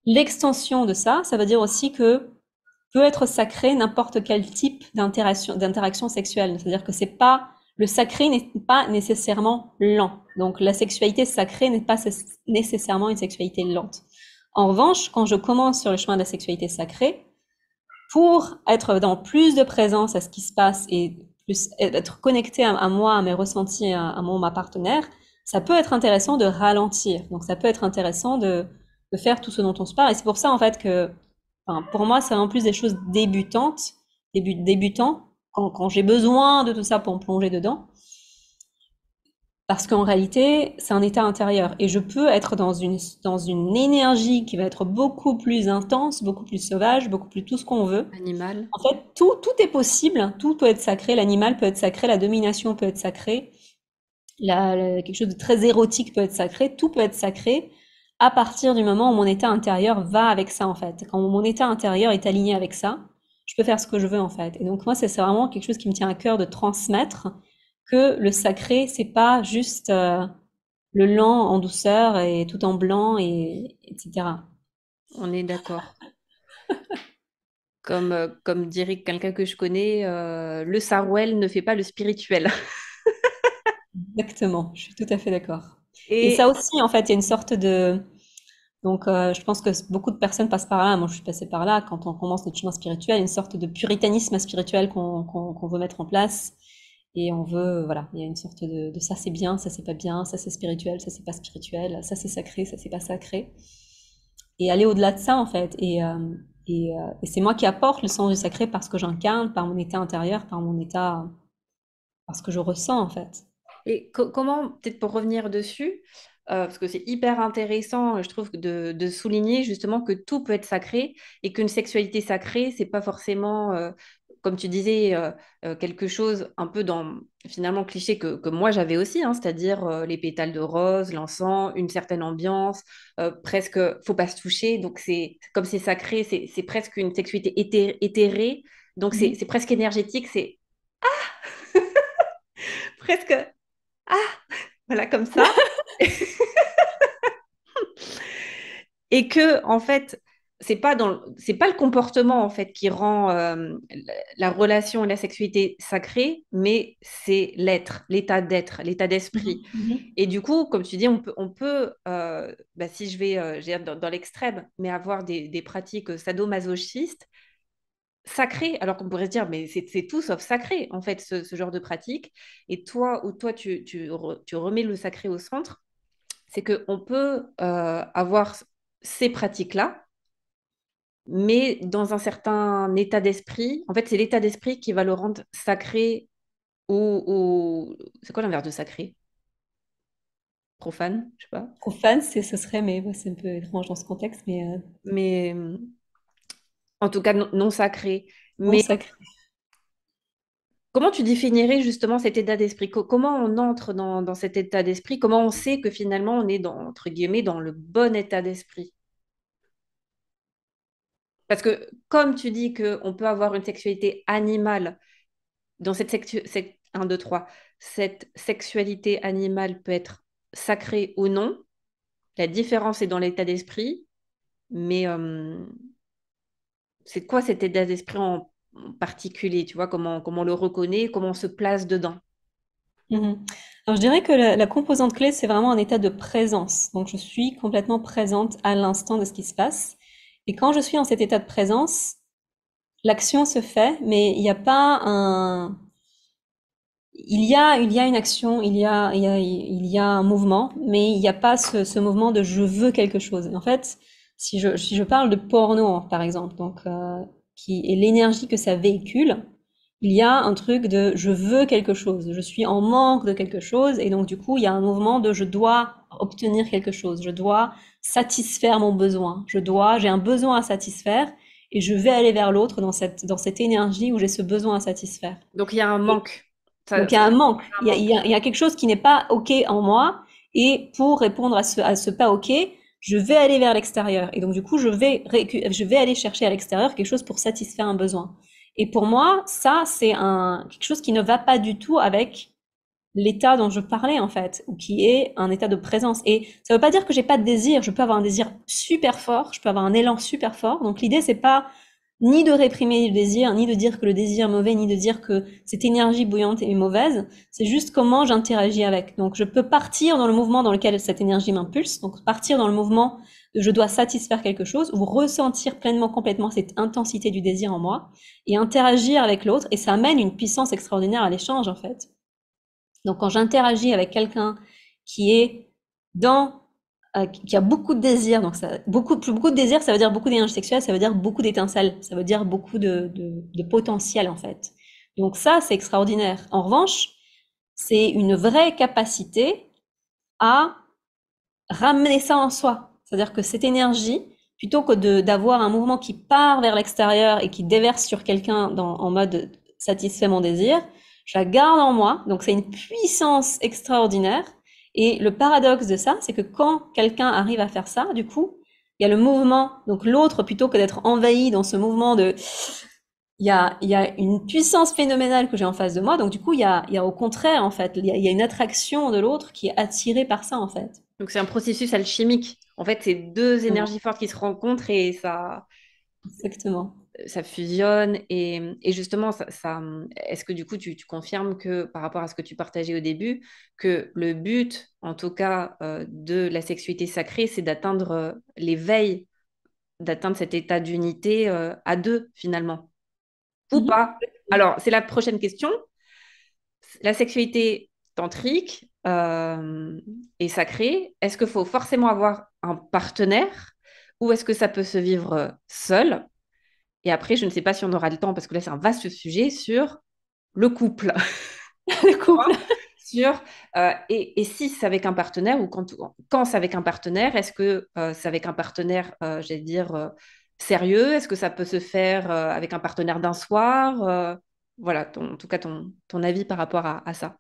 l'extension de ça, ça veut dire aussi que peut être sacré n'importe quel type d'interaction sexuelle. C'est-à-dire que c'est pas le sacré n'est pas nécessairement lent. Donc la sexualité sacrée n'est pas nécessairement une sexualité lente. En revanche, quand je commence sur le chemin de la sexualité sacrée, pour être dans plus de présence à ce qui se passe et plus être connecté à moi, à mes ressentis, à ma partenaire, ça peut être intéressant de ralentir. Donc ça peut être intéressant de faire tout ce dont on se parle. Et c'est pour ça en fait que, enfin, pour moi, c'est en plus des choses débutantes, débutants, quand j'ai besoin de tout ça pour me plonger dedans. Parce qu'en réalité, c'est un état intérieur. Et je peux être dans une énergie qui va être beaucoup plus intense, beaucoup plus sauvage, beaucoup plus tout ce qu'on veut. Animal. En fait, tout est possible, tout peut être sacré, l'animal peut être sacré, la domination peut être sacrée, quelque chose de très érotique peut être sacré, tout peut être sacré à partir du moment où mon état intérieur va avec ça, en fait. Quand mon état intérieur est aligné avec ça, je peux faire ce que je veux, en fait. Et donc, moi, c'est vraiment quelque chose qui me tient à cœur de transmettre que le sacré, c'est pas juste le lent en douceur et tout en blanc, et, etc. On est d'accord. Comme dirait quelqu'un que je connais, le sarouel ne fait pas le spirituel. Exactement, je suis tout à fait d'accord. Et ça Et aussi, en fait, il y a une sorte de... Donc, je pense que beaucoup de personnes passent par là. Moi, je suis passée par là. Quand on commence notre chemin spirituel, une sorte de puritanisme spirituel qu'on veut mettre en place. Et on veut, voilà, il y a une sorte de ça c'est bien, ça c'est pas bien, ça c'est spirituel, ça c'est pas spirituel, ça c'est sacré, ça c'est pas sacré. Et aller au-delà de ça, en fait. Et c'est moi qui apporte le sens du sacré parce que j'incarne, par mon état intérieur, par mon état, par ce que je ressens, en fait. comment, peut-être pour revenir dessus, parce que c'est hyper intéressant, je trouve, de souligner justement que tout peut être sacré et qu'une sexualité sacrée, c'est pas forcément, comme tu disais, quelque chose un peu dans, finalement, cliché que moi j'avais aussi, hein, c'est-à-dire les pétales de rose, l'encens, une certaine ambiance, presque, faut pas se toucher, donc c'est comme c'est sacré, c'est presque une sexualité éthérée, donc Mhm. c'est presque énergétique, c'est presque, ah, voilà, comme ça. Et que en fait c'est pas le comportement en fait qui rend la relation et la sexualité sacrée, mais c'est l'être, l'état d'être, l'état Mhm. d'esprit. Mhm. Et du coup, comme tu dis, on peut bah, si je vais je veux dire, dans l'extrême, mais avoir des pratiques sadomasochistes sacrées, alors qu'on pourrait se dire mais c'est tout sauf sacré en fait ce genre de pratique. Et toi, où toi tu remets le sacré au centre, c'est qu'on peut avoir ces pratiques-là, mais dans un certain état d'esprit. En fait, c'est l'état d'esprit qui va le rendre sacré ou... C'est quoi l'inverse de sacré? Profane, je sais pas. Profane, ce serait, mais ouais, c'est un peu étrange dans ce contexte, mais Mais en tout cas, non sacré. non Mais sacré. comment tu définirais justement cet état d'esprit? Comment on entre dans cet état d'esprit? Comment on sait que finalement on est entre guillemets, dans le bon état d'esprit? Parce que comme tu dis qu'on peut avoir une sexualité animale dans un, deux, trois, cette sexualité animale peut être sacrée ou non. La différence est dans l'état d'esprit, mais c'est quoi cet état d'esprit en particulier, tu vois, comment on le reconnaît, comment on se place dedans. Mhm. Alors, je dirais que la composante clé, c'est vraiment un état de présence. Donc, je suis complètement présente à l'instant de ce qui se passe. Et quand je suis dans cet état de présence, l'action se fait, mais il n'y a pas un, il y a une action, il y a un mouvement, mais il n'y a pas ce mouvement de je veux quelque chose. Et en fait, si je parle de porno, par exemple, donc, qui est l'énergie que ça véhicule, il y a un truc de je veux quelque chose, je suis en manque de quelque chose, et donc du coup, il y a un mouvement de je dois obtenir quelque chose, je dois satisfaire mon besoin, j'ai un besoin à satisfaire, et je vais aller vers l'autre dans cette énergie où j'ai ce besoin à satisfaire. Donc il y a un manque. Donc il y a un manque, Un manque. il y a quelque chose qui n'est pas OK en moi, et pour répondre à ce pas OK, je vais aller vers l'extérieur. Et donc du coup, je vais aller chercher à l'extérieur quelque chose pour satisfaire un besoin. Et pour moi, ça, c'est quelque chose qui ne va pas du tout avec l'état dont je parlais en fait, ou qui est un état de présence. Et ça veut pas dire que j'ai pas de désir. Je peux avoir un désir super fort, je peux avoir un élan super fort. Donc l'idée c'est pas ni de réprimer le désir, ni de dire que le désir est mauvais, ni de dire que cette énergie bouillante est mauvaise. C'est juste comment j'interagis avec. Donc je peux partir dans le mouvement dans lequel cette énergie m'impulse. Donc partir dans le mouvement de je dois satisfaire quelque chose ou ressentir pleinement, complètement cette intensité du désir en moi et interagir avec l'autre. Et ça amène une puissance extraordinaire à l'échange en fait. Donc, quand j'interagis avec quelqu'un qui est dans, qui a beaucoup de désir, donc ça, beaucoup de désir, ça veut dire beaucoup d'énergie sexuelle, ça veut dire beaucoup d'étincelles, ça veut dire beaucoup de potentiel, en fait. Donc ça, c'est extraordinaire. En revanche, c'est une vraie capacité à ramener ça en soi. C'est-à-dire que cette énergie, plutôt que d'avoir un mouvement qui part vers l'extérieur et qui déverse sur quelqu'un en mode satisfait mon désir, je la garde en moi. Donc c'est une puissance extraordinaire. Et le paradoxe de ça, c'est que quand quelqu'un arrive à faire ça, du coup, il y a le mouvement. Donc l'autre, plutôt que d'être envahi dans ce mouvement de, il y a une puissance phénoménale que j'ai en face de moi. Donc du coup, il y a au contraire, en fait, il y a une attraction de l'autre qui est attirée par ça, en fait. Donc c'est un processus alchimique. En fait, c'est deux Exactement. énergies fortes qui se rencontrent et Exactement. ça fusionne. Et justement, est-ce que du coup, tu confirmes que par rapport à ce que tu partageais au début, que le but, en tout cas, de la sexualité sacrée, c'est d'atteindre l'éveil, d'atteindre cet état d'unité à deux, finalement, ou Mhm. pas? Alors, c'est la prochaine question. La sexualité tantrique et sacrée, est-ce qu'il faut forcément avoir un partenaire ou est-ce que ça peut se vivre seul? Et après, je ne sais pas si on aura le temps, parce que là, c'est un vaste sujet sur le couple. Le couple. Sur, et si c'est avec un partenaire ou quand c'est avec un partenaire, est-ce que c'est avec un partenaire, j'allais dire, sérieux? Est-ce que ça peut se faire avec un partenaire d'un soir? Voilà, en tout cas, ton avis par rapport à ça.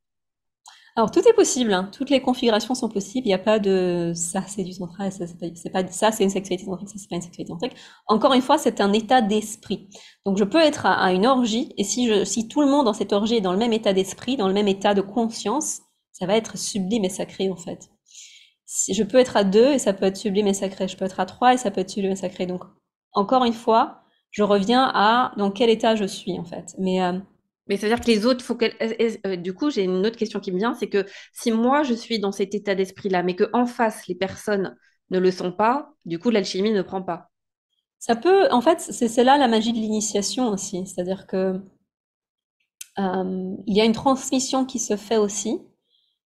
Alors tout est possible, hein. Toutes les configurations sont possibles. Il n'y a pas de ça c'est du tantra, ça c'est pas ça c'est une sexualité tantrique, ça c'est pas une sexualité tantrique. Encore une fois, c'est un état d'esprit. Donc je peux être à une orgie et si tout le monde dans cette orgie est dans le même état d'esprit, dans le même état de conscience, ça va être sublime et sacré en fait. Si, je peux être à deux et ça peut être sublime et sacré. Je peux être à trois et ça peut être sublime et sacré. Donc encore une fois, je reviens à dans quel état je suis en fait. Mais Mais ça veut dire que les autres, du coup, j'ai une autre question qui me vient, c'est que si moi je suis dans cet état d'esprit-là, mais que en face les personnes ne le sont pas, du coup l'alchimie ne prend pas. ça peut, en fait, c'est là la magie de l'initiation aussi. C'est-à-dire que il y a une transmission qui se fait aussi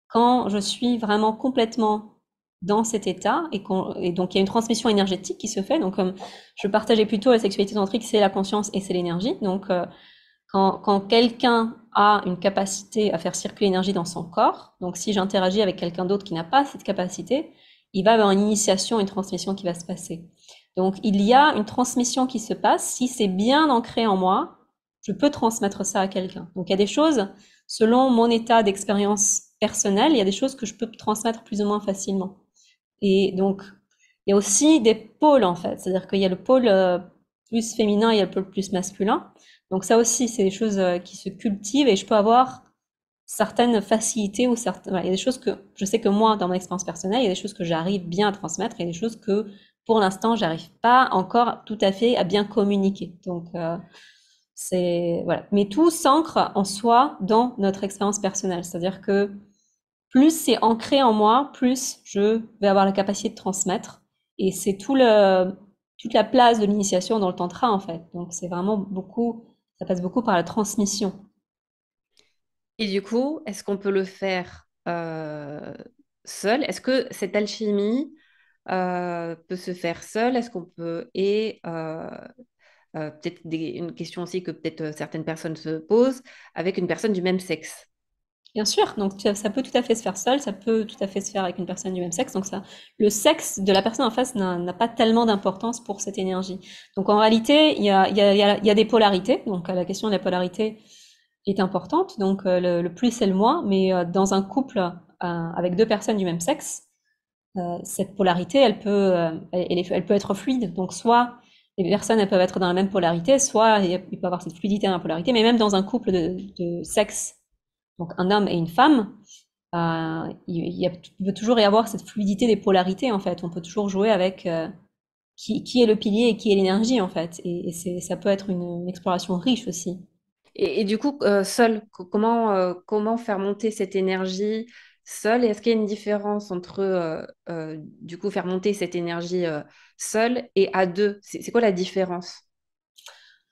quand je suis vraiment complètement dans cet état et donc il y a une transmission énergétique qui se fait. Donc comme je partageais plutôt la sexualité tantrique, c'est la conscience et c'est l'énergie. Donc quand quelqu'un a une capacité à faire circuler l'énergie dans son corps, donc si j'interagis avec quelqu'un d'autre qui n'a pas cette capacité, il va y avoir une initiation, une transmission qui va se passer. Donc il y a une transmission qui se passe. Si c'est bien ancré en moi, je peux transmettre ça à quelqu'un. Donc il y a des choses, selon mon état d'expérience personnelle, il y a des choses que je peux transmettre plus ou moins facilement. Et donc il y a aussi des pôles en fait. C'est-à-dire qu'il y a le pôle plus féminin et un peu plus masculin. Donc ça aussi, c'est des choses qui se cultivent et je peux avoir certaines facilités ou certaines, voilà, il y a des choses que je sais que moi, dans mon expérience personnelle, il y a des choses que j'arrive bien à transmettre et des choses que pour l'instant, j'arrive pas encore tout à fait à bien communiquer. Donc c'est voilà, mais tout s'ancre en soi dans notre expérience personnelle, c'est-à-dire que plus c'est ancré en moi, plus je vais avoir la capacité de transmettre. Et c'est toute la place de l'initiation dans le tantra, en fait. Donc, c'est vraiment beaucoup, ça passe beaucoup par la transmission. Et du coup, est-ce qu'on peut le faire seul? Est-ce que cette alchimie peut se faire seule? Est-ce qu'on peut... Et peut-être une question aussi que peut-être certaines personnes se posent avec une personne du même sexe. Bien sûr, donc ça peut tout à fait se faire seul, ça peut tout à fait se faire avec une personne du même sexe. Donc ça, le sexe de la personne en face n'a pas tellement d'importance pour cette énergie. Donc en réalité, il y a des polarités. Donc la question de la polarité est importante. Donc le plus et le moins. Mais dans un couple avec deux personnes du même sexe, cette polarité, elle peut être fluide. Donc soit les personnes elles peuvent être dans la même polarité, soit il peut y avoir cette fluidité dans la polarité. Mais même dans un couple de sexe, donc un homme et une femme, il peut toujours y avoir cette fluidité des polarités en fait. On peut toujours jouer avec qui est le pilier et qui est l'énergie en fait. Et ça peut être une exploration riche aussi. Et du coup, seul, comment faire monter cette énergie seule? Et est-ce qu'il y a une différence entre, du coup, faire monter cette énergie seule et à deux? C'est quoi la différence?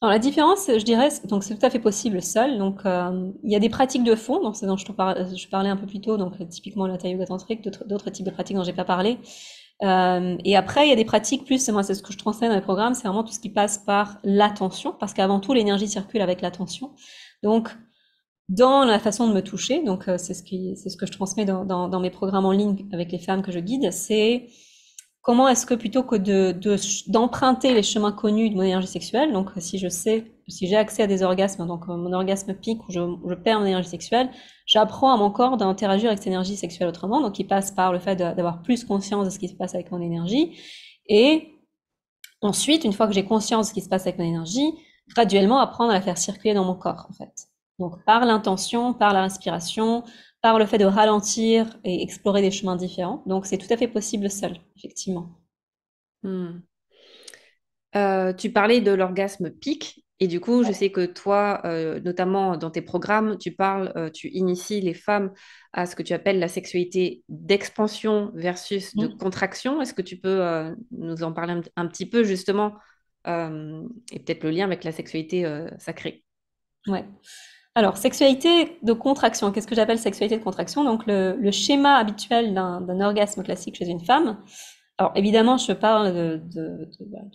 Alors la différence, je dirais, donc c'est tout à fait possible seul. Donc il y a des pratiques de fond, donc c'est dont je parlais un peu plus tôt, donc typiquement la hatha yoga tantrique, d'autres types de pratiques dont j'ai pas parlé. Et après, il y a des pratiques plus, moi c'est ce que je transmets dans les programmes, c'est vraiment tout ce qui passe par l'attention, parce qu'avant tout l'énergie circule avec l'attention. Donc dans la façon de me toucher, donc c'est ce que je transmets dans mes programmes en ligne avec les femmes que je guide, c'est comment est-ce que plutôt que d'emprunter les chemins connus de mon énergie sexuelle, donc si je sais, si j'ai accès à des orgasmes, donc mon orgasme pique ou je perds mon énergie sexuelle, j'apprends à mon corps d'interagir avec cette énergie sexuelle autrement, donc il passe par le fait d'avoir plus conscience de ce qui se passe avec mon énergie, et ensuite, une fois que j'ai conscience de ce qui se passe avec mon énergie, graduellement apprendre à la faire circuler dans mon corps, en fait. Donc par l'intention, par la respiration, par le fait de ralentir et explorer des chemins différents. Donc c'est tout à fait possible seul, effectivement. Hmm. Tu parlais de l'orgasme pic. Et du coup, je sais que toi, notamment dans tes programmes, tu parles, tu inities les femmes à ce que tu appelles la sexualité d'expansion versus de Mm. contraction. Est-ce que tu peux nous en parler un petit peu justement et peut-être le lien avec la sexualité sacrée? Ouais. Alors, sexualité de contraction. Qu'est-ce que j'appelle sexualité de contraction? Donc, le schéma habituel d'un orgasme classique chez une femme. Alors, évidemment, je parle voilà,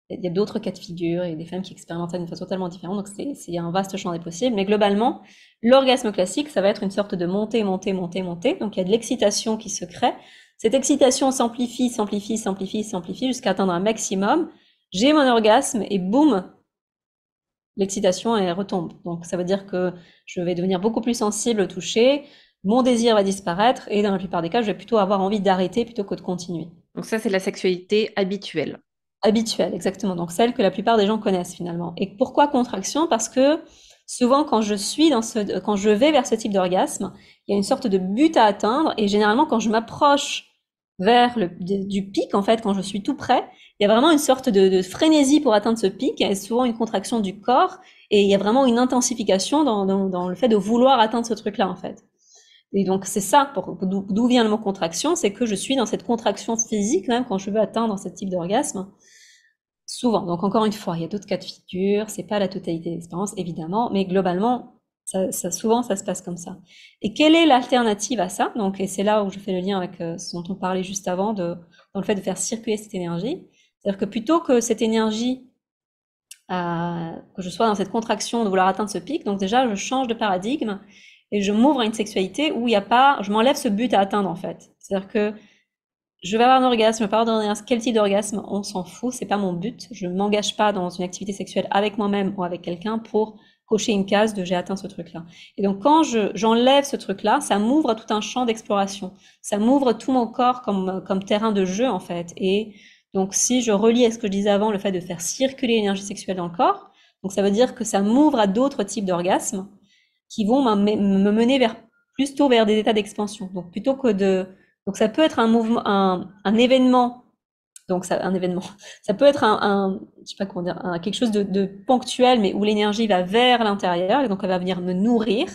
il y a d'autres cas de figure et des femmes qui expérimentent ça d'une façon totalement différente. Donc, il y a un vaste champ des possibles. Mais globalement, l'orgasme classique, ça va être une sorte de montée, montée, montée, montée. Donc, il y a de l'excitation qui se crée. Cette excitation s'amplifie, s'amplifie, s'amplifie, s'amplifie jusqu'à atteindre un maximum. J'ai mon orgasme et boum, l'excitation elle retombe. Donc ça veut dire que je vais devenir beaucoup plus sensible au toucher, mon désir va disparaître et dans la plupart des cas, je vais plutôt avoir envie d'arrêter plutôt que de continuer. Donc ça, c'est la sexualité habituelle. Habituelle, exactement. Donc celle que la plupart des gens connaissent finalement. Et pourquoi contraction? Parce que souvent quand quand je vais vers ce type d'orgasme, il y a une sorte de but à atteindre et généralement quand je m'approche vers du pic, en fait, quand je suis tout près, il y a vraiment une sorte de frénésie pour atteindre ce pic, il y a souvent une contraction du corps et il y a vraiment une intensification dans le fait de vouloir atteindre ce truc-là, en fait. Et donc c'est ça, d'où vient le mot contraction, c'est que je suis dans cette contraction physique même quand je veux atteindre ce type d'orgasme. Souvent, donc encore une fois, il y a d'autres cas de figure, c'est pas la totalité de l'expérience évidemment, mais globalement, souvent ça se passe comme ça. Et quelle est l'alternative à ça? Donc, et c'est là où je fais le lien avec ce dont on parlait juste avant, dans le fait de faire circuler cette énergie. C'est-à-dire que plutôt que cette énergie, que je sois dans cette contraction de vouloir atteindre ce pic, donc déjà je change de paradigme et je m'ouvre à une sexualité où il n'y a pas, je m'enlève ce but à atteindre en fait. C'est-à-dire que je vais avoir un orgasme, je vais pas avoir un orgasme, quel type d'orgasme, on s'en fout, c'est pas mon but. Je ne m'engage pas dans une activité sexuelle avec moi-même ou avec quelqu'un pour cocher une case de j'ai atteint ce truc-là. Et donc quand j'enlève ce truc-là, ça m'ouvre à tout un champ d'exploration. Ça m'ouvre tout mon corps comme terrain de jeu en fait. Et Donc, si je relie à ce que je disais avant, le fait de faire circuler l'énergie sexuelle dans le corps, donc ça veut dire que ça m'ouvre à d'autres types d'orgasmes qui vont me mener plutôt vers des états d'expansion. Donc, donc ça peut être un mouvement, un événement. Donc, un événement. Ça peut être je sais pas comment dire, quelque chose de ponctuel, mais où l'énergie va vers l'intérieur, et donc elle va venir me nourrir.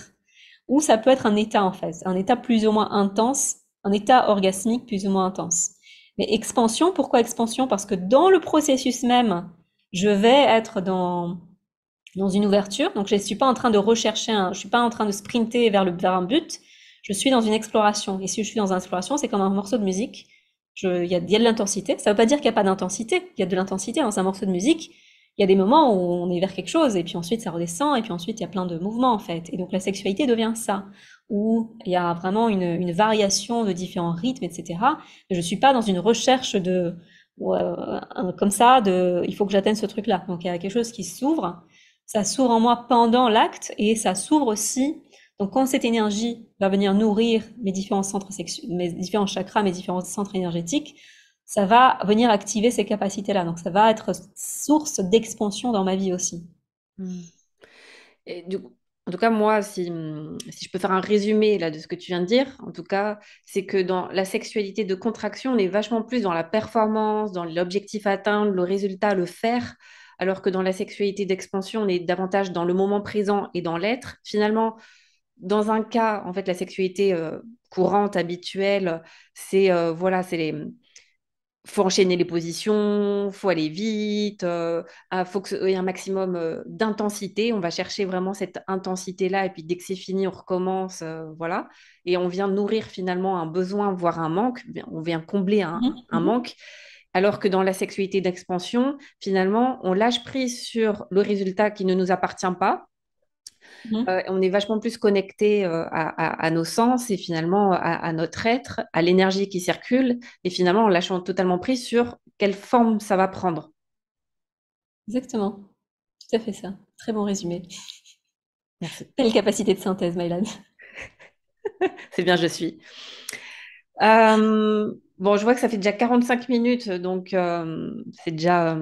Ou ça peut être un état, en fait, un état plus ou moins intense, un état orgasmique plus ou moins intense. Mais expansion, pourquoi expansion? Parce que dans le processus même, je vais être dans une ouverture. Donc, je ne suis pas en train de rechercher je suis pas en train de sprinter vers un but. Je suis dans une exploration. Et si je suis dans une exploration, c'est comme un morceau de musique. Il y a de l'intensité. Ça ne veut pas dire qu'il n'y a pas d'intensité. Il y a de l'intensité dans un morceau de musique. Il y a des moments où on est vers quelque chose et puis ensuite ça redescend et puis ensuite il y a plein de mouvements en fait. Et donc la sexualité devient ça, où il y a vraiment une variation de différents rythmes, etc. Je suis pas dans une recherche comme ça, il faut que j'atteigne ce truc-là. Donc il y a quelque chose qui s'ouvre, ça s'ouvre en moi pendant l'acte et ça s'ouvre aussi. Donc quand cette énergie va venir nourrir mes différents centres sexuels, mes différents chakras, mes différents centres énergétiques, ça va venir activer ces capacités-là. Donc ça va être source d'expansion dans ma vie aussi. Mm. Et en tout cas, moi, si je peux faire un résumé là, de ce que tu viens de dire, en tout cas, c'est que dans la sexualité de contraction, on est vachement plus dans la performance, dans l'objectif à atteindre, le résultat, le faire, alors que dans la sexualité d'expansion, on est davantage dans le moment présent et dans l'être. Finalement, dans un cas, en fait, la sexualité courante, habituelle, c'est voilà, c'est les faut enchaîner les positions, faut aller vite, faut qu'il y ait un maximum d'intensité. On va chercher vraiment cette intensité-là, et puis dès que c'est fini, on recommence, voilà. Et on vient nourrir finalement un besoin, voire un manque. On vient combler Mhm, un mhm, manque. Alors que dans la sexualité d'expansion, finalement, on lâche prise sur le résultat qui ne nous appartient pas. mhm. On est vachement plus connecté à nos sens et finalement à notre être, à l'énergie qui circule, et finalement en lâchant totalement prise sur quelle forme ça va prendre. Exactement. Tout à fait ça. Très bon résumé. Merci. Quelle capacité de synthèse, Mylan. C'est bien, je suis. Bon, je vois que ça fait déjà 45 minutes, donc c'est déjà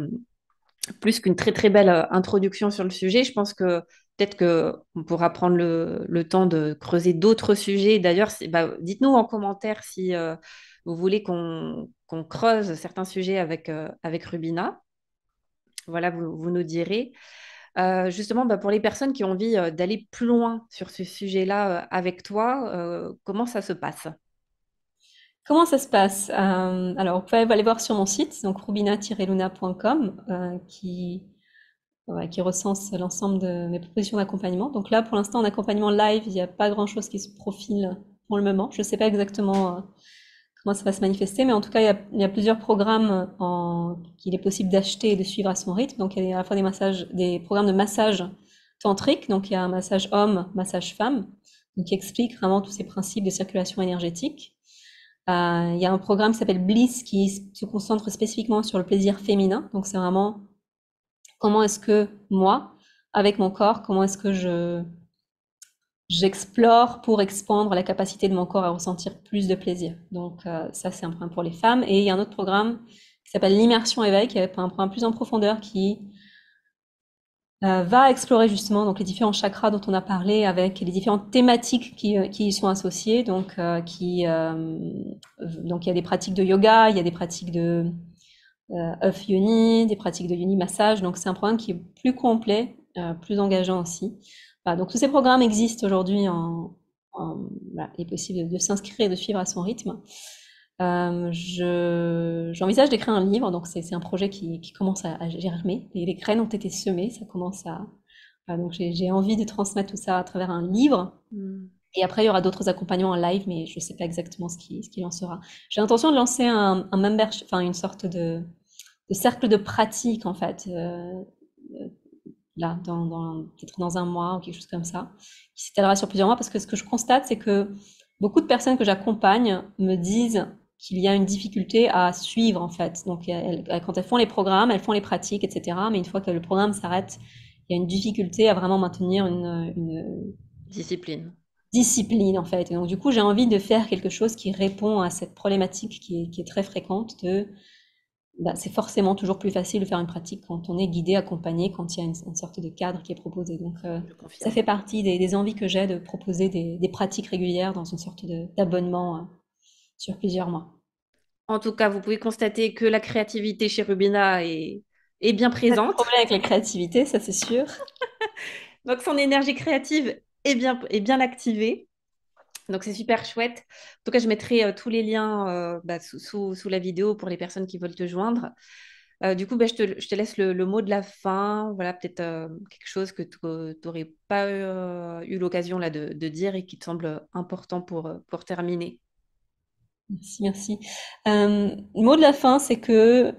plus qu'une très très belle introduction sur le sujet. Je pense que peut-être qu'on pourra prendre le temps de creuser d'autres sujets. D'ailleurs, bah, dites-nous en commentaire si vous voulez qu'on creuse certains sujets avec Rubina. Voilà, vous nous direz. Justement, bah, pour les personnes qui ont envie d'aller plus loin sur ce sujet-là avec toi, comment ça se passe? Comment ça se passe? Alors, vous pouvez aller voir sur mon site, donc rubina-luna.com, qui recense l'ensemble de mes propositions d'accompagnement. Donc là, pour l'instant, en accompagnement live, il n'y a pas grand-chose qui se profile pour le moment. Je ne sais pas exactement comment ça va se manifester, mais en tout cas, il y a plusieurs programmes qu'il est possible d'acheter et de suivre à son rythme. Donc, il y a à la fois des programmes de massage tantrique. Donc, il y a un massage homme, massage femme, donc qui explique vraiment tous ces principes de circulation énergétique. Il y a un programme qui s'appelle Bliss qui se concentre spécifiquement sur le plaisir féminin. Donc, c'est vraiment comment est-ce que moi, avec mon corps, comment est-ce que j'explore pour expandre la capacité de mon corps à ressentir plus de plaisir. Donc ça, c'est un programme pour les femmes. Et il y a un autre programme qui s'appelle l'immersion éveil, qui est un programme plus en profondeur qui va explorer justement donc les différents chakras dont on a parlé avec les différentes thématiques qui y sont associées. Donc il y a des pratiques de yoga, il y a des pratiques de œuf yoni, des pratiques de yoni massage. Donc c'est un programme qui est plus complet, plus engageant aussi. Voilà, donc tous ces programmes existent aujourd'hui voilà, il est possible de s'inscrire et de suivre à son rythme. J'envisage d'écrire un livre, donc c'est un projet qui commence à germer. Les graines ont été semées, ça commence à. Voilà, donc j'ai envie de transmettre tout ça à travers un livre. Hmm. Et après, il y aura d'autres accompagnements en live, mais je ne sais pas exactement ce qui en sera. J'ai l'intention de lancer un membership, enfin une sorte de cercle de pratique en fait, là, peut-être dans un mois ou quelque chose comme ça, qui s'étalera sur plusieurs mois, parce que ce que je constate, c'est que beaucoup de personnes que j'accompagne me disent qu'il y a une difficulté à suivre en fait. Donc quand elles font les programmes, elles font les pratiques, etc. Mais une fois que le programme s'arrête, il y a une difficulté à vraiment maintenir une Discipline. discipline en fait. Et donc du coup, j'ai envie de faire quelque chose qui répond à cette problématique qui est très fréquente de bah, c'est forcément toujours plus facile de faire une pratique quand on est guidé, accompagné, quand il y a une sorte de cadre qui est proposé. Donc, Je ça confirme. fait partie des envies que j'ai de proposer des pratiques régulières dans une sorte d'abonnement sur plusieurs mois. En tout cas, vous pouvez constater que la créativité chez Rubina est bien Pas de présente. problème avec la créativité, ça c'est sûr. Donc, son énergie créative est bien activée. Donc, c'est super chouette. En tout cas, je mettrai tous les liens sous la vidéo pour les personnes qui veulent te joindre. Du coup, je te laisse le mot de la fin. Voilà, peut-être quelque chose que tu n'aurais pas eu l'occasion là, de dire et qui te semble important pour terminer. Merci, merci. Le mot de la fin, c'est que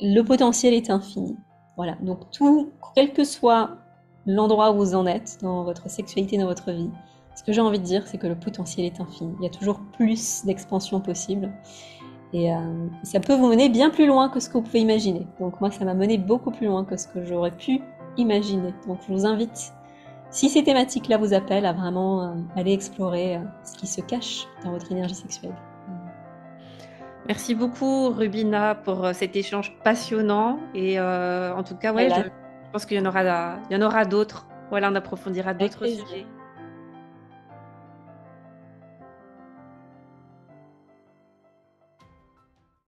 le potentiel est infini. Voilà, donc tout, quel que soit l'endroit où vous en êtes dans votre sexualité, dans votre vie, ce que j'ai envie de dire, c'est que le potentiel est infini. Il y a toujours plus d'expansion possible. Et ça peut vous mener bien plus loin que ce que vous pouvez imaginer. Donc moi, ça m'a mené beaucoup plus loin que ce que j'aurais pu imaginer. Donc je vous invite, si ces thématiques-là vous appellent, à vraiment aller explorer ce qui se cache dans votre énergie sexuelle. Merci beaucoup, Rubina, pour cet échange passionnant. Et en tout cas, ouais, je Voilà, pense qu'il y en aura d'autres. Voilà, on approfondira avec d'autres plaisir. sujets.